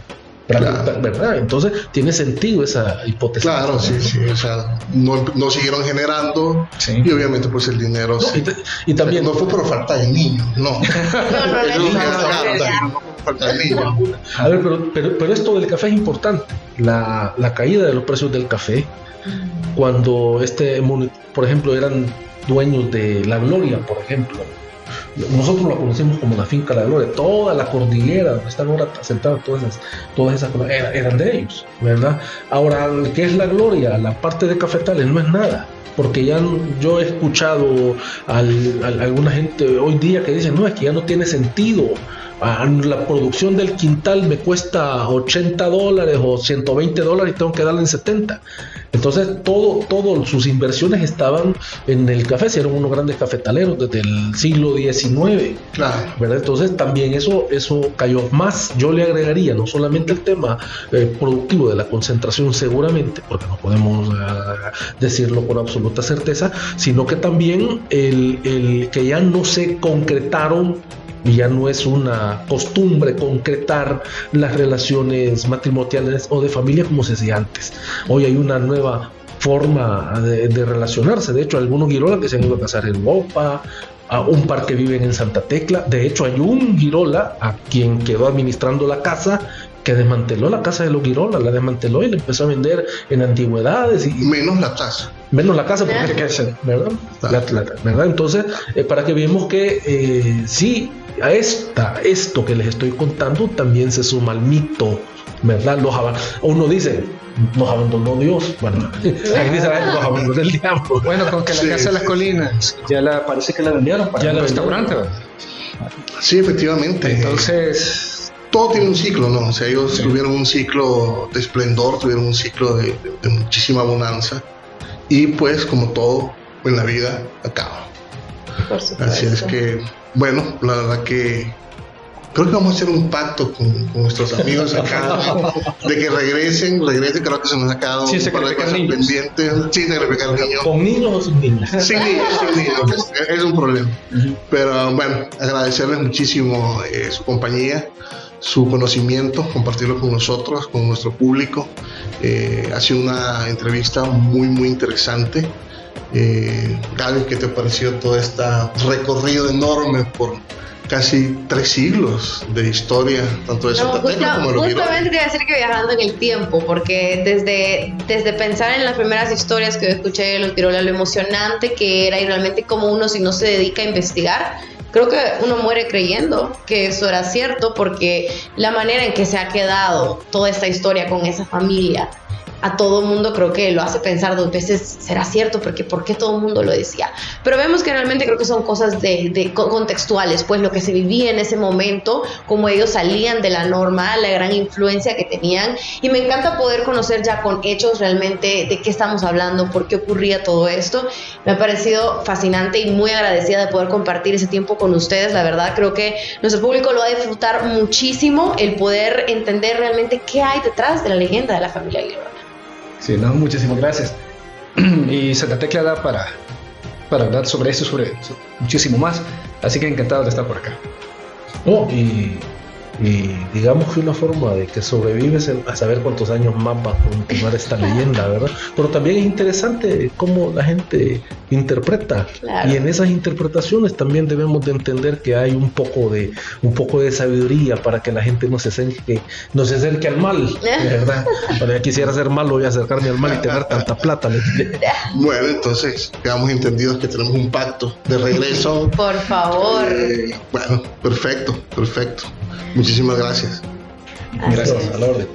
Speaker 1: Claro.
Speaker 4: ¿verdad? Entonces tiene sentido esa hipótesis.
Speaker 1: Claro, sí, o sea, no siguieron generando,
Speaker 3: Sí.
Speaker 1: y obviamente pues el dinero
Speaker 4: No, y también
Speaker 1: no fue por falta de niños, no. Ellos
Speaker 2: no,
Speaker 1: sacaron también, no fue por falta de niños.
Speaker 4: a ver, pero esto del café es importante. La caída de los precios del café, cuando por ejemplo, eran dueños de La Gloria, por ejemplo. Nosotros la conocemos como la finca La Gloria, toda la cordillera donde están ahora asentadas todas esas cosas eran de ellos, ¿verdad? Ahora, ¿qué es La Gloria? La parte de cafetales no es nada, porque yo he escuchado a alguna gente hoy día que dicen, no, es que ya no tiene sentido. La producción del quintal me cuesta $80 o $120 y tengo que darle en 70. Entonces todo sus inversiones estaban en el café, si eran unos grandes cafetaleros desde el siglo XIX,
Speaker 1: Claro.
Speaker 4: ¿verdad? Entonces también eso cayó más. Yo le agregaría no solamente el tema productivo de la concentración, seguramente, porque no podemos decirlo con absoluta certeza, sino que también el que ya no se concretaron, y ya no es una costumbre concretar las relaciones matrimoniales o de familia como se hacía antes. Hoy hay una nueva forma de relacionarse. De hecho, algunos Girola que se han ido a casar en Europa, a un par que viven en Santa Tecla. De hecho, hay un Girola a quien quedó administrando la casa, que desmanteló la casa de los Girola, la desmanteló y la empezó a vender en antigüedades.
Speaker 1: Menos la tasa.
Speaker 4: Menos la casa, porque ¿verdad? ¿Verdad? Entonces, para que veamos que sí, a esto que les estoy contando también se suma el mito, ¿verdad? Uno dice, nos abandonó Dios. Bueno, ahí dice, nos abandonó el diablo.
Speaker 3: Bueno, con que la Casa de las Colinas parece que la vendieron para un restaurante. ¿Verdad?
Speaker 1: Sí, efectivamente.
Speaker 3: Entonces,
Speaker 1: todo tiene un ciclo, ¿no? O sea, ellos tuvieron un ciclo de esplendor, tuvieron un ciclo de muchísima bonanza, y pues como todo en la vida acaba.
Speaker 2: Por supuesto.
Speaker 1: Así es que, bueno, la verdad que creo que vamos a hacer un pacto con nuestros amigos acá de que regresen, creo que se nos ha quedado
Speaker 3: Sí,
Speaker 1: un par de cosas pendientes. Sí, sacrificar niños.
Speaker 4: ¿Con niños o sin niños?
Speaker 1: Sin niños, es un problema. Pero bueno, agradecerles muchísimo su compañía, su conocimiento, compartirlo con nosotros, con nuestro público. Ha sido una entrevista muy, muy interesante. Gaby, ¿qué te pareció todo este recorrido enorme por casi 3 siglos de historia, tanto de Santa Tecla como de los Girola?
Speaker 2: Justamente quería decir que viajando en el tiempo, porque desde pensar en las primeras historias que yo escuché de los Girola, lo emocionante que era y realmente como uno, si no se dedica a investigar, creo que uno muere creyendo que eso era cierto, porque la manera en que se ha quedado toda esta historia con esa familia, a todo el mundo creo que lo hace pensar 2 veces, ¿será cierto? Porque ¿por qué todo el mundo lo decía? Pero vemos que realmente creo que son cosas contextuales, pues lo que se vivía en ese momento, cómo ellos salían de la norma, la gran influencia que tenían, y me encanta poder conocer ya con hechos realmente de qué estamos hablando, por qué ocurría todo esto. Me ha parecido fascinante y muy agradecida de poder compartir ese tiempo con ustedes. La verdad creo que nuestro público lo va a disfrutar muchísimo, el poder entender realmente qué hay detrás de la leyenda de la familia Girola.
Speaker 3: sí, no, muchísimas gracias. Y Santa Tecla da para hablar sobre eso, sobre muchísimo más. Así que encantado de estar por acá.
Speaker 4: No, y digamos que una forma de que sobrevives a saber cuántos años más va a continuar esta leyenda, ¿verdad? Pero también es interesante cómo la gente interpreta,
Speaker 2: Claro.
Speaker 4: y en esas interpretaciones también debemos de entender que hay un poco de sabiduría para que la gente no se acerque al mal, ¿verdad? Para quisiera ser malo y acercarme al mal y tener tanta plata.
Speaker 1: Bueno, entonces quedamos entendidos que tenemos un pacto de regreso.
Speaker 2: Por favor.
Speaker 1: Bueno, perfecto. Muchísimas gracias.
Speaker 2: Así
Speaker 4: Gracias,
Speaker 2: es.
Speaker 4: a la orden.